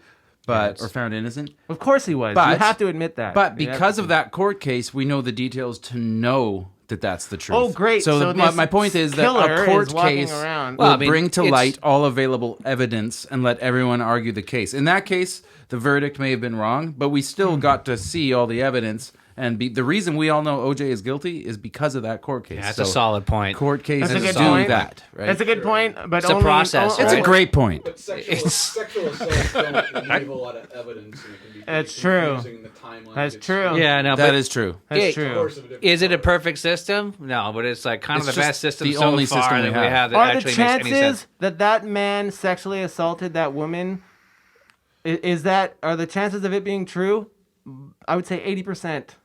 or found innocent. Of course he was. But- you have to admit that. But You have because to. of that court case, we know the details to know that that's the truth. Oh, great. So, So my, this my point is that killer a court is walking case around. will Well, I mean, bring to it's- light all available evidence and let everyone argue the case. In that case, the verdict may have been wrong, but we still got to see all the evidence. And the reason we all know OJ is guilty is because of that court case. Yeah, that's So a solid point. Court cases That's a good do point. that, right? That's a good point, but It's a only, process, It's a right? great point. But It's- sexual assaults don't leave a lot of evidence, and it can be That's very true. confusing, and the timeline That's gets true. Yeah, no, That but is true. That's Yeah, true. course of a different is it a story. perfect system? No, but it's like kind It's of the just best system the so only far system that we we have. have that Are the actually makes any chances sense. that man sexually assaulted that woman? Are the chances of it being true? I would say 80%.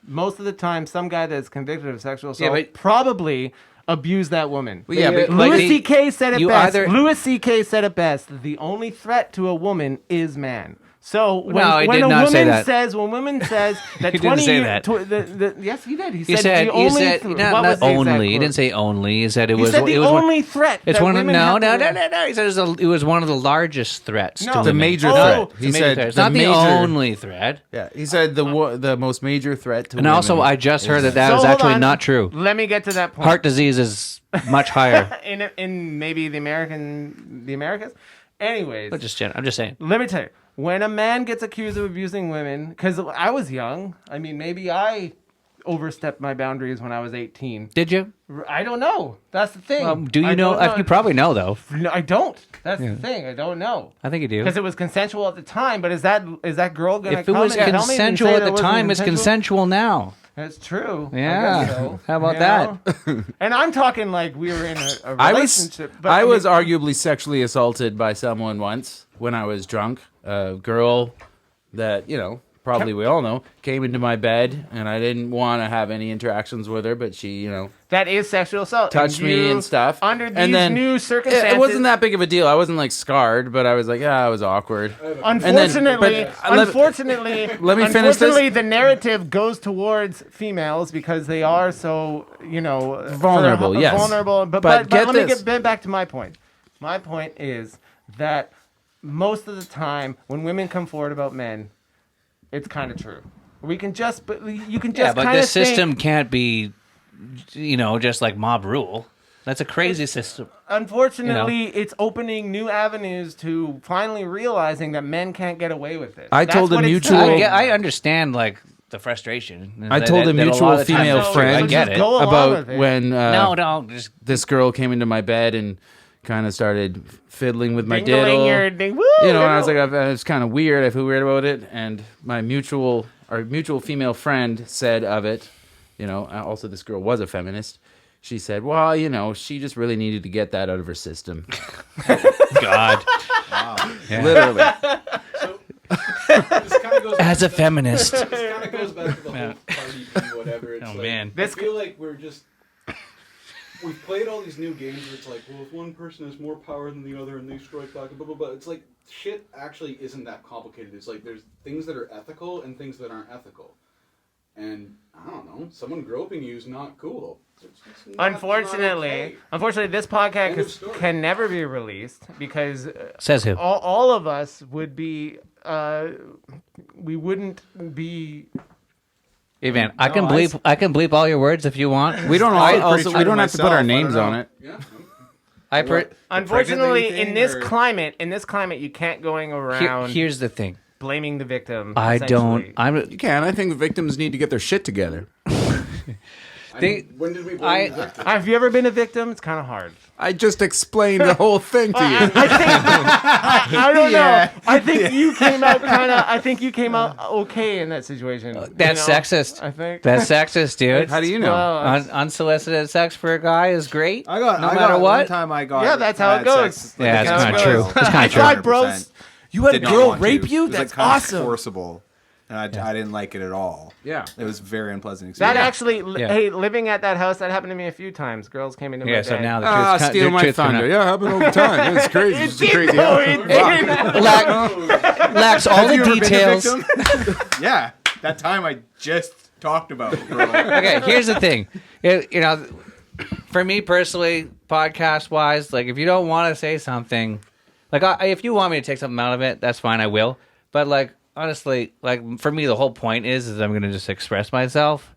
Most of the time, some guy that's convicted of sexual assault but- probably abused that woman. Well, yeah, but Like Louis the- C.K. said it you best. either- Louis C.K. said it best. The only threat to a woman is man. So when, No, he when did a not say woman that. says, when women says that He didn't 20 say years, that. yes, he did. He He said said, the he only said, th- not, what was not the exact only. He quote? didn't say only. He said it He was. said the it was only threat. It's that one of women no, have no, to- no, no, no. He said it was one of the largest threats. No. to The women. major Oh, threat. It's He a major said threat. It's the not the major. only threat. Yeah, he said the most major threat to And women. also, I just heard that So was hold actually on. not true. Let me get to that point. Heart disease is much higher. in maybe the Americas. Anyways, But I'm just saying. let me tell you, when a man gets accused of abusing women, because I was young, I mean, maybe I overstepped my boundaries when I was 18. Did you? I don't know. That's the thing. Do you I know? don't You probably know, though. No, I don't. That's the thing. I don't know. I think you do. Because it was consensual at the time, but is that girl gonna If it come was and tell me and consensual say at that the it wasn't time, it's consensual now. That's true. I Yeah. guess so. How about You that? know? And I'm talking like we were in a I relationship. was but I mean- was arguably sexually assaulted by someone once when I was drunk. A girl that probably we all know came into my bed, and I didn't want to have any interactions with her, but she That is sexual assault. touched me you, and stuff. Under these and then new circumstances. it wasn't that big of a deal. I wasn't like scarred, but I was like, yeah, I was awkward. Unfortunately, but let- unfortunately, let me finish this. unfortunately, the narrative goes towards females because they are so, Vulnerable, yes. vulnerable. But get let me this. get back to my point. My point is that most of the time, when women come forward about men, it's kind of true. We can just, but you can just Yeah, but kind the of system can't be, just like mob rule. That's a crazy system. Unfortunately, it's opening new avenues to finally realizing that men can't get away with it. I That's told a what it's mutual- doing. I understand like the frustration. I told a that lot mutual of the time female it's true. friend I get just it. go along about with it. when No, just this girl came into my bed and kind of started fiddling with my Ding-a-ling your diddle. ding- woo, And I was diddle. like, it's kind of weird. I feel weird about it. And our mutual female friend said of it, also this girl was a feminist. She said, well, she just really needed to get that out of her system. God. Literally. This kind of goes As a feminist. This kind of goes back to the whole party thing, whatever. It's Oh, like, man. I feel like we've played all these new games where it's like, well, if one person has more power than the other and they strike back, blah, blah, blah. It's like, shit actually isn't that complicated. It's like, there's things that are ethical and things that aren't ethical. And, I don't know, someone groping you is not cool. It's not Unfortunately, okay. this End of podcast story. can never be released because Says who? all of us would be, we wouldn't be. Hey man, I No, can bleep all your words if you want. We don't I- also we don't have to put myself, our I names don't on know. it. Yeah. Unfortunately, pregnant in this thing, or- climate, you can't going around Here's the thing. blaming the victim. I don't. essentially. I'm. You can. I think the victims need to get their shit together. They- When did we blame the victim? Have you ever been a victim? It's kind of hard. I just explained the whole thing to you. I don't know. I think you came out I think you came out okay in that situation. That's sexist. I think. That's sexist, dude. How do you know? Well, Unsolicited sex for a guy is great. I got no I matter got what. one time I got Yeah, that's how it had goes. sex, Yeah, it's That's kind how of it true. goes. It's kind I of true. tried, bros. You had a Did not girl want to. rape you? It was, That's like, kind of awesome. forcible. and I didn't like it at all. Yeah. It was a very unpleasant That experience. actually, Yeah. hey, living at that house, that happened to me a few times. Girls came into my Yeah, so bed. now the truth's Steal the my truth's coming thunder. out. Yeah, happened all the time. It's crazy. It's crazy. No, it didn't. Lax, all the details. Yeah, that time I just talked about. Girl. Okay, here's the thing. For me personally, podcast-wise, like if you don't want to say something, like if you want me to take something out of it, that's fine. I will. But like honestly, like for me, the whole point is I'm going to just express myself.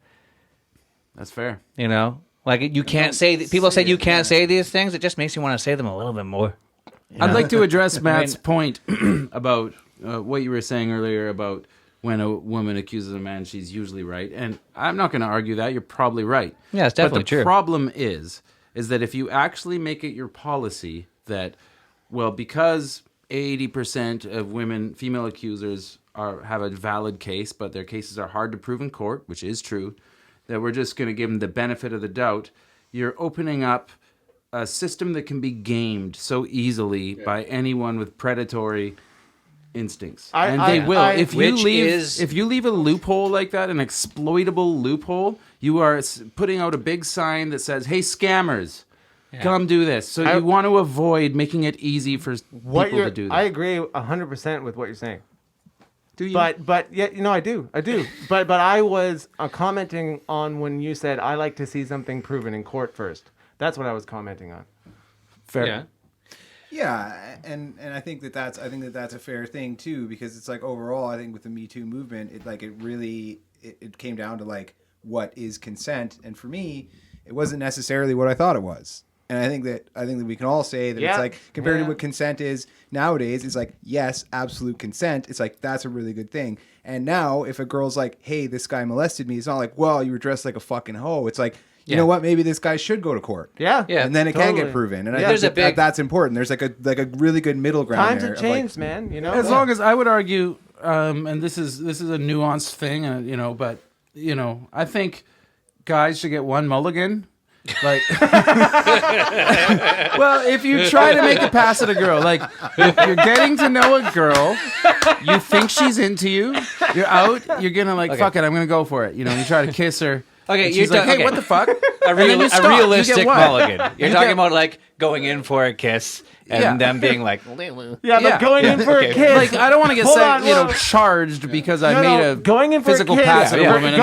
That's fair. You know, like you can't say. People say you can't say these things. It just makes you want to say them a little bit more. I'd like to address Matt's point about what you were saying earlier about when a woman accuses a man, she's usually right. And I'm not going to argue that. You're probably right. Yeah, it's definitely but the true. problem is that if you actually make it your policy that, well, because 80% of female accusers have a valid case, but their cases are hard to prove in court, which is true, that we're just going to give them the benefit of the doubt, you're opening up a system that can be gamed so easily by anyone with predatory instincts. They will. If you leave a loophole like that, an exploitable loophole, you are putting out a big sign that says, "Hey, scammers, come do this." So you want to avoid making it easy for people to do that. I agree 100% with what you're saying. Do you? But yeah, I do. but I was commenting on when you said I like to see something proven in court first. That's what I was commenting on. Fair. Yeah. Yeah, and I think that's a fair thing too, because it's like overall I think with the Me Too movement, it came down to like what is consent, and for me, it wasn't necessarily what I thought it was. And I think that we can all say that it's like compared to what consent is nowadays, it's like yes, absolute consent. It's like that's a really good thing. And now if a girl's like, "Hey, this guy molested me," it's not like, "Well, you were dressed like a fucking hoe." It's like, you know what? Maybe this guy should go to court. Yeah. And then it can get proven. And I think that's important. There's like a really good middle ground Times there. have changed, man. As long as I would argue, and this is a nuanced thing, but I think guys should get one mulligan. Like, well, if you try to make a pass at a girl, like if you're getting to know a girl, you think she's into you, you're out, you're gonna like, fuck it, I'm gonna go for it. You try to kiss her. Okay, and she's like, hey, what the fuck? A realistic mulligan. You're talking about like going in for a kiss and them being like, but going in for a kiss. Like, I don't want to get charged because I made a going in for physical a kiss. pass at a woman.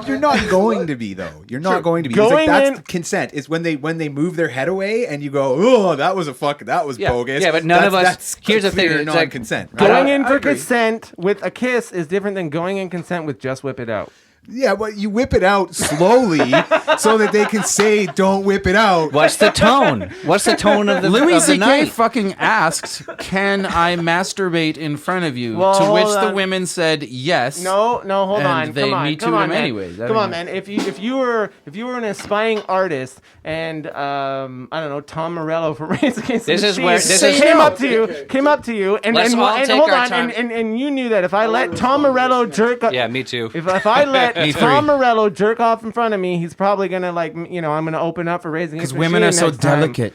You're not going to be though. You're not going to be. Going that's consent. Is when they move their head away and you go, "Oh, that was bogus." Yeah, but none of us. That's Here's the thing: clear it's like non-consent. Right? Going in for consent with a kiss is different than going in consent with just whip it out. Yeah, but you whip it out slowly so that they can say, "Don't whip it out." What's the tone? What's the tone of the Louis of the C.K. night? fucking asked, "Can I masturbate in front of you?" Well, to which hold the on. women said yes. No, hold And on. they Come on, Me come Too'd on, him man. anyways. I Come mean, on, man. If you were an aspiring artist and I don't know, Tom Morello from Raising Against the This is Machine where- this is- came up to you and Let's all take hold our on time. and you knew that if I let Tom Morello jerk up, Yeah, me too. if I let Me Tom three. Morello jerk off in front of me, he's probably gonna I'm gonna open up for Raising Against because the women are Machine so next time. delicate.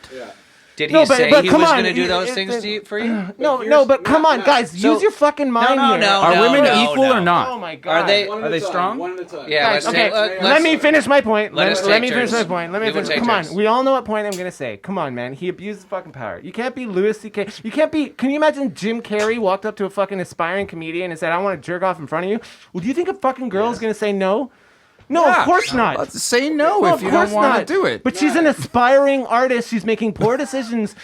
Did he No, but- say but he come was on, going to do you- those things for you? No, but come on, guys, use your fucking mind here. no. Are women no, equal no. or not? Oh my god. Are they? One at Are a they time, strong? One at a time. Yeah. Guys, Let's okay, take, let me finish my point. let us Let me take finish my turns. point. We will take Come on, turns. we all know what point I'm gonna say. Come on, man. He abused fucking power. You can't be Louis C.K. You can't be. Can you imagine Jim Carrey walked up to a fucking aspiring comedian and said, "I want to jerk off in front of you"? Well, do you think a fucking girl is gonna say no? No, of course not. Let's say no Well, if you don't want to do it. But she's an aspiring artist. She's making poor decisions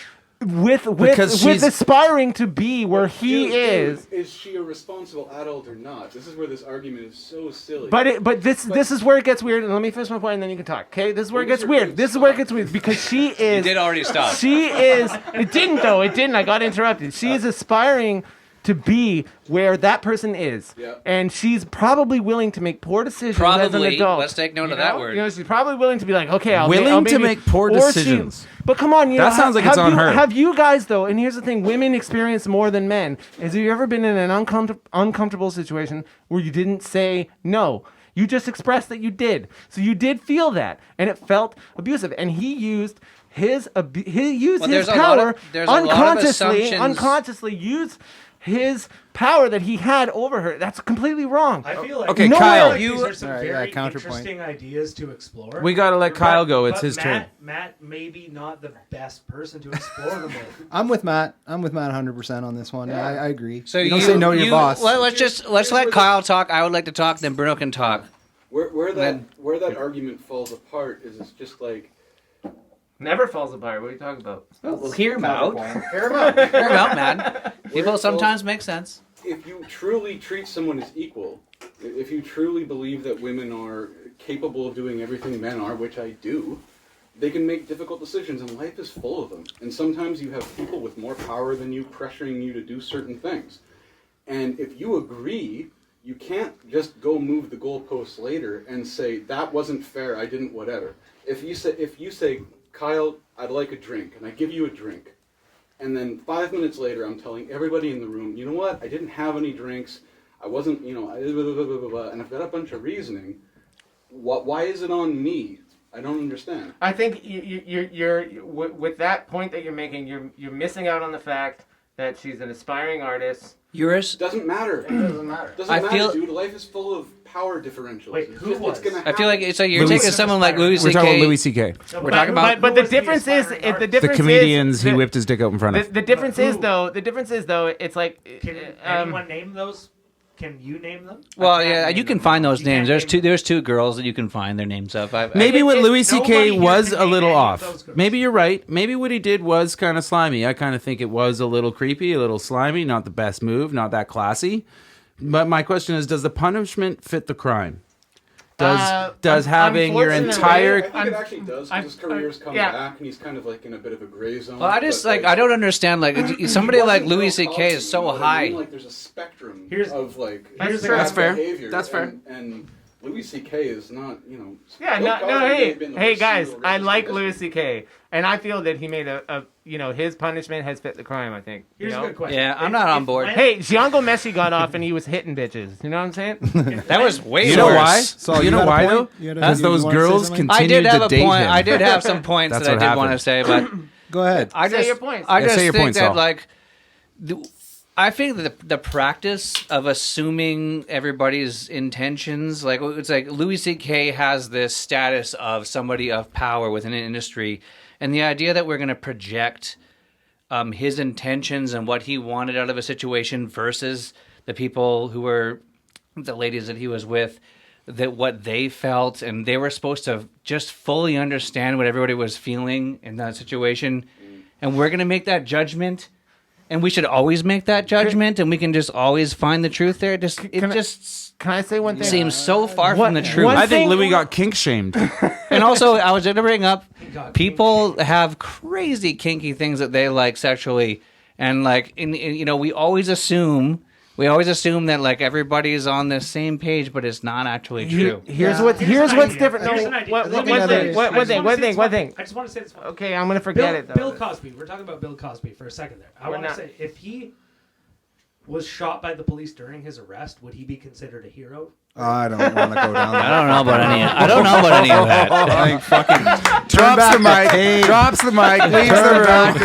with Because she's- aspiring to be where he is. Is she a responsible adult or not? This is where this argument is so silly. But this is where it gets weird. And let me finish my point, and then you can talk. Okay, this is where it gets weird. This is where it gets weird because she is. did already stop. She is. It didn't though. It didn't. I got interrupted. She is aspiring to be where that person is, Yeah. and she's probably willing to make poor decisions as an Probably. adult. Let's take note You of that know? word. You know, she's probably willing to be like, okay, I'll Willing to maybe- make poor or she- decisions. But come on, That sounds like it's on her. Have you guys though? And here's the thing: women experience more than men. Have you ever been in an uncomfortable situation where you didn't say no? You just expressed that you did. So you did feel that, and it felt abusive. And he used his Well, his there's a lot power of- there's a lot of unconsciously assumptions. unconsciously used his power that he had over her. That's completely wrong. I feel like Okay, Nowhere Kyle, like you- these are some Alright, yeah, very counterpoint. interesting ideas to explore. We gotta let Kyle go. It's But his turn. Matt maybe not the best person to explore them with. I'm with Matt. 100% on this one. I agree. So you don't say no to your boss. Let's let Kyle talk. I would like to talk. Then Bruno can talk. Where Then- that argument falls apart is it's just like Never falls apart. What are you talking about? Well, hear him out. Hear him out. Hear him out, man. People Where- sometimes make sense. if you truly treat someone as equal, if you truly believe that women are capable of doing everything men are, which I do, they can make difficult decisions, and life is full of them. And sometimes you have people with more power than you pressuring you to do certain things. And if you agree, you can't just go move the goalposts later and say, that wasn't fair, I didn't whatever. If you say, Kyle, I'd like a drink, and I give you a drink, and then 5 minutes later, I'm telling everybody in the room, you know what? I didn't have any drinks. I wasn't, and I've got a bunch of reasoning. Why is it on me? I don't understand. I think you're with that point that you're making. You're missing out on the fact that she's an aspiring artist. Yours? Doesn't matter. It doesn't matter. Doesn't I matter, feel- dude. Life is full of power differentials. Wait, who was? It's gonna I feel like happen. it's like you're Louis- taking someone like Louis We're talking about C.K. Louis C.K. No, We're talking about- But who the was difference is, aspiring if the artist? The difference comedians is, he whipped his dick out in front of. The difference Who? is though. The difference is though. It's like. Can anyone name those? Can you name them? Well, I can't yeah, name you can them. find those You names. can't name There's two girls that you can find their names of. Maybe what it- Louis C.K. nobody here was can a name little any of off. those girls. Maybe you're right. Maybe what he did was kind of slimy. I kind of think it was a little creepy, a little slimy. Not the best move, not that classy. But my question is, does the punishment fit the crime? Does having your I unfortunately- entire think it actually does, because his career's come yeah. back, and he's kind of like in a bit of a gray zone. Well, I just but, like I don't understand. Like somebody he like wasn't Louis Bill C.K. Cosby, is so you know what I high. mean? Like there's a spectrum Here's- of like That's bad true. That's fair. behavior, That's fair. And Louis C.K. is not, Yeah, Bill no, Cosby no, may hey, have been the hey worst guys, single I racist like in Louis history. C.K. and I feel that he made his punishment has fit the crime. I think. Here's a good question. Yeah, I'm not on board. Hey, Django Messi got off and he was hitting bitches. You know what I'm saying? That was way You know worse. why? Saul, you you know had a why point? though? You had a- Because you those wanna say girls something? I continued did have to a date point. him. I did have some points That's that I what did want to happened. say, but Go ahead. I Say just your points. I Yeah, just say your think points, that Saul. like I think that the practice of assuming everybody's intentions, like it's like Louis C.K. has this status of somebody of power within an industry, and the idea that we're going to project his intentions and what he wanted out of a situation versus the people who were the ladies that he was with, that what they felt, and they were supposed to just fully understand what everybody was feeling in that situation, and we're going to make that judgment. And we should always make that judgment, and we can just always find the truth there. It just Can I say one thing? seems so far What- from the truth. one I think thing- Louis got kink shamed. And also, I was going to bring up, got people have crazy kinky things that they like sexually, and like, we always assume that like everybody's on the same page, but it's not actually true. Here's an what's idea. different. Here's No, an idea. one I think thing. another- One I just thing. wanna say this One thing. I just want to say this. Okay, I'm gonna forget it though. Bill Cosby. We're talking about Bill Cosby for a second there. I We're want to not. say, if he was shot by the police during his arrest, would he be considered a hero? I don't want to go down that. I don't know about any. I don't know about any of that. Like fucking Drops the back mic. the tape. Drops the mic. Leaves Turn the back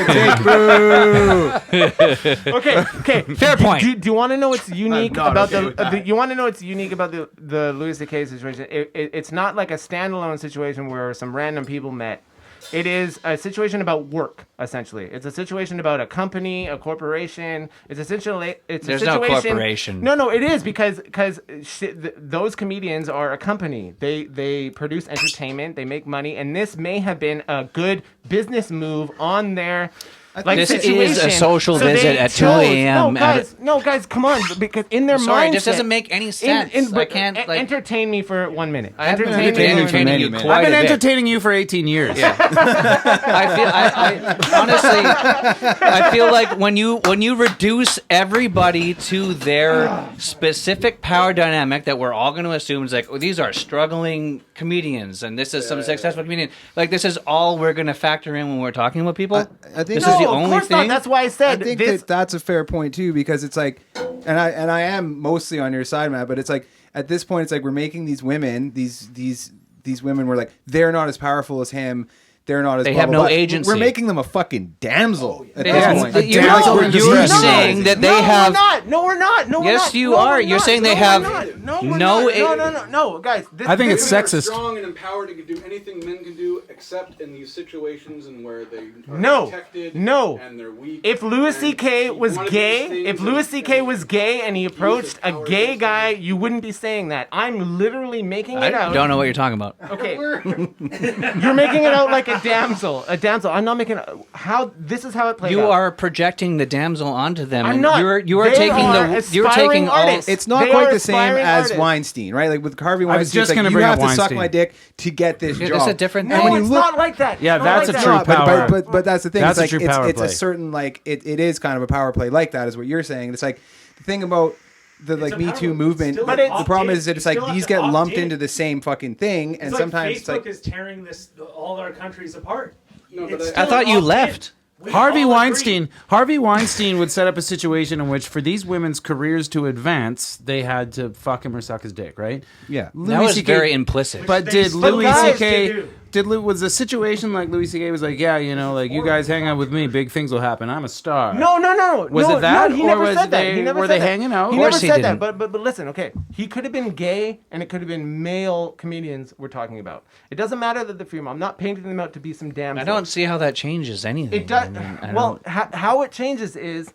room. the tape. Boo. Okay. Fair point. Do you want to know what's unique not about okay with that. you want to know what's unique about the Louis C.K. situation? It's not like a standalone situation where some random people met. It is a situation about work, essentially. It's a situation about a company, a corporation. It's essentially There's a no situation. corporation. No, it is because those comedians are a company. They produce entertainment. They make money, and this may have been a good business move on their. Like This is situation. a social So they visit at 2 chose- a.m. No, guys, come on, because in their Sorry, mindset, this doesn't make any sense. I can't, like- entertain me for 1 minute. I have been Entertain me for entertaining you minutes. quite I've been a bit. entertaining you for 18 years. I feel like when you reduce everybody to their specific power dynamic that we're all going to assume is like, oh, these are struggling comedians and this is some successful comedian. Like this is all we're going to factor in when we're talking with people. I think this no, is the of only course not. thing. That's why I said I think this. that's a fair point too, because it's like, and I am mostly on your side, Matt. But it's like at this point, it's like we're making these women, these women were like they're not as powerful as him. they're not as. They blah, have blah, no blah. agency. We're making them a fucking damsel at Yeah, this point. you're, Damsel in you're distress. saying that they have. No, we're not. No, we're Yes, not. you No, are. we're You're not. saying they No, have we're not. No, we're no not. No, guys. I think it's Women are sexist. strong and empowered and can do anything men can do, except in these situations and where they are No. protected No. and they're weak. If Louis and C.K. you was wanna do gay, these if things Louis and- C.K. was gay and he approached a power gay against guy, you wouldn't be saying that. I'm literally making it I out. don't know what you're talking about. Okay, you're making it out like a damsel. A damsel. I'm not making how. This is how it plays. You out. are projecting the damsel onto them. I'm and not. You are They taking are you're taking aspiring all. artists. It's not They quite are the same aspiring as artists. Weinstein, right? Like with Harvey I was Weinstein, just it's like gonna you bring have up to suck Weinstein. my dick to get this It's job. a different No, thing. when you it's look- not like that. Yeah, It's not that's like a that. true No, power. but that's the thing. That's a it's like true power it's a play. certain like it is kind of a power play like that is what you're saying. It's like the thing about the like a Me power- Too it's movement. still But The it's- problem opt-in. is that You it's like still have these to get opt lumped in. into the same fucking thing, and It's like sometimes it's Facebook like is tearing all our countries apart. No, but It's I- still I thought an you opt-in. left. We Harvey all agree. Weinstein would set up a situation in which, for these women's careers to advance, they had to fuck him or suck his dick, right? yeah. That was very implicit. But They did still Louis guys C.K. do. Was a situation like Louis C.K. was like, yeah, you know, like you guys hang out with me, big things will happen. I'm a star. No. Was no, it that, No, he or never was said that. they- He never were said they that. hanging out? He Of never course he said that. didn't. But listen, okay. He could have been gay, and it could have been male comedians we're talking about. It doesn't matter that they're female. I'm not painting them out to be some damn. I don't see how that changes anything. It does. I mean, I Well, don't- how it changes is,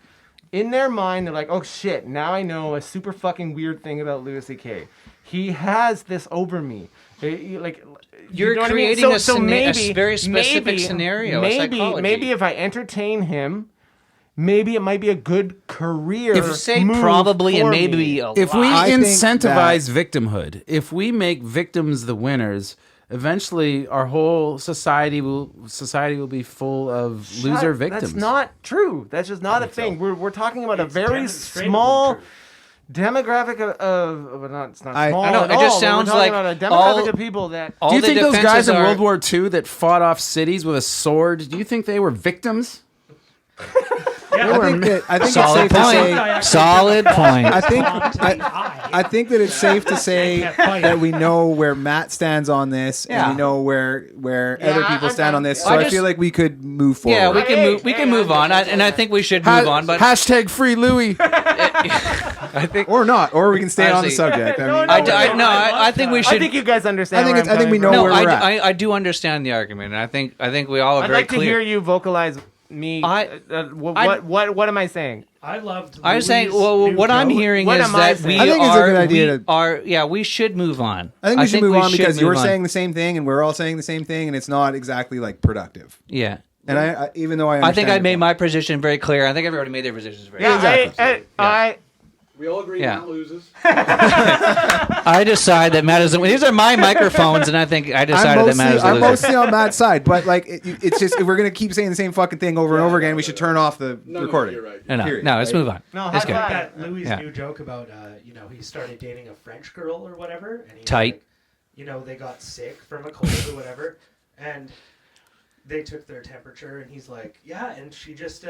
in their mind, they're like, "Oh shit! Now I know a super fucking weird thing about Louis C.K. He has this over me." Like You're you know what I mean? creating So a maybe, very specific maybe, scenario, a Maybe, psychology. maybe if I entertain him, maybe it might be a good career. if you say move probably and for maybe me. a If we lot. I think incentivize victimhood, if we make victims the winners, eventually our whole society will be full of loser victims. That's not true. That's just not a thing. We're talking about It's a very demonstrably small true. demographic of not, it's not I small know, at it just all, but sounds we're talking like about a demographic all- of people that all Do you the think those defenses guys in are- World War II that fought off cities with a sword, do you think they were victims? Yeah, I think it's Solid safe to point. say. Solid point. I think Bomb to the eye. I think that it's safe to say Can't fight. that we know where Matt stands on this, Yeah. and we know where other people stand on this. So I I just- feel like we could move forward. Yeah, we can Hey, move. We hey, can move on, and I think we should move on. But Hashtag free Louis. I think or not, or we can stay on the Actually- subject. I No, mean, no, I think we I should. think you guys understand. I think where it's- I I'm think we coming know from. No, where we're at. I do understand the argument, and I think we all are I'd very like to clear. hear you vocalize me. What am I saying? I loved. I'm saying, Louis' well, new what I'm joke. hearing What is am I that saying? we I think it's a are, good idea we to- are, yeah, we should move on. I think we should move on because should you're move on. saying the same thing, and we're all saying the same thing, and it's not exactly like productive. Yeah. And I even though I I think understand I your made point. my position very clear. I think everybody made their positions very Yeah, clear. exactly. I We all agree Yeah. Matt loses. I decide that Matt is. These are my microphones, and I think I decided that Matt is the I'm loser. mostly on Matt's side, but like it's just if we're gonna keep saying the same fucking thing over and over again, we should turn off the No, recording. you're right. No, period, let's right? move on. No, It's how's good. that? That Louis' Yeah. new joke about he started dating a French girl or whatever, and he was Tight. like, they got sick from a cold or whatever, and they took their temperature, and he's like, yeah, and she just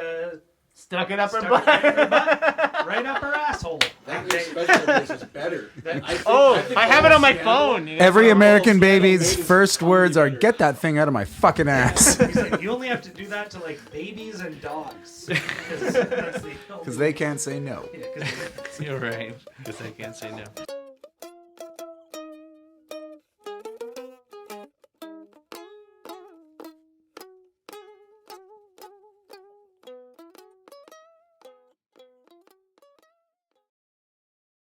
stuck it up her stuck butt. it right up her butt, right up her asshole. That And makes they- special cases better. I have it on my phone. you know? Every Oh, American Scandal baby's made his first comedy words are, better. "Get that thing out of my fucking ass," He's like, you only have to do that to like babies and dogs because because they can't say no. Yeah, 'cause You're right. Because I can't say no.